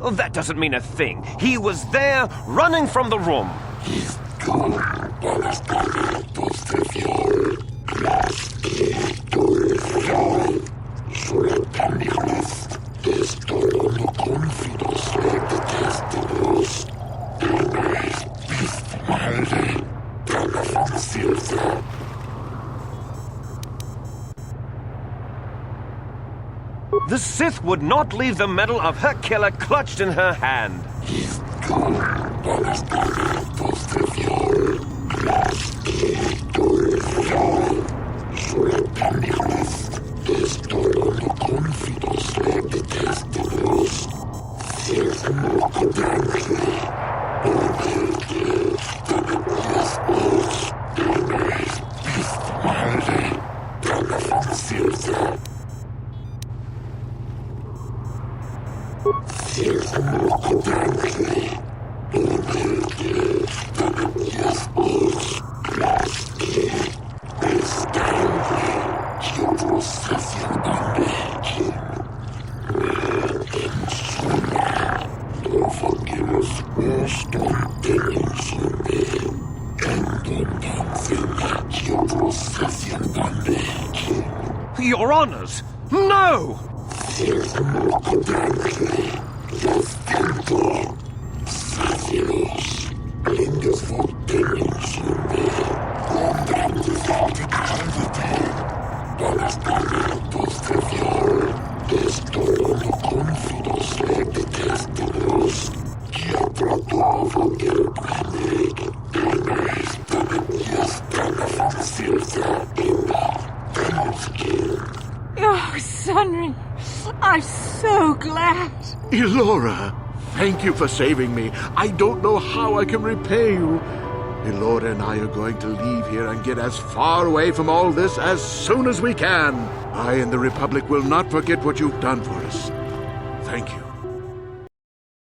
O: Oh, that doesn't mean a thing. He was there, running from the room. The Sith would not leave the medal of her killer clutched in her hand. Your honors! No!
N: Oh, Sunry, I'm so glad.
L: Elora, thank you for saving me. I don't know how I can repay you. Elora and I are going to leave here and get as far away from all this as soon as we can. I and the Republic will not forget what you've done for us.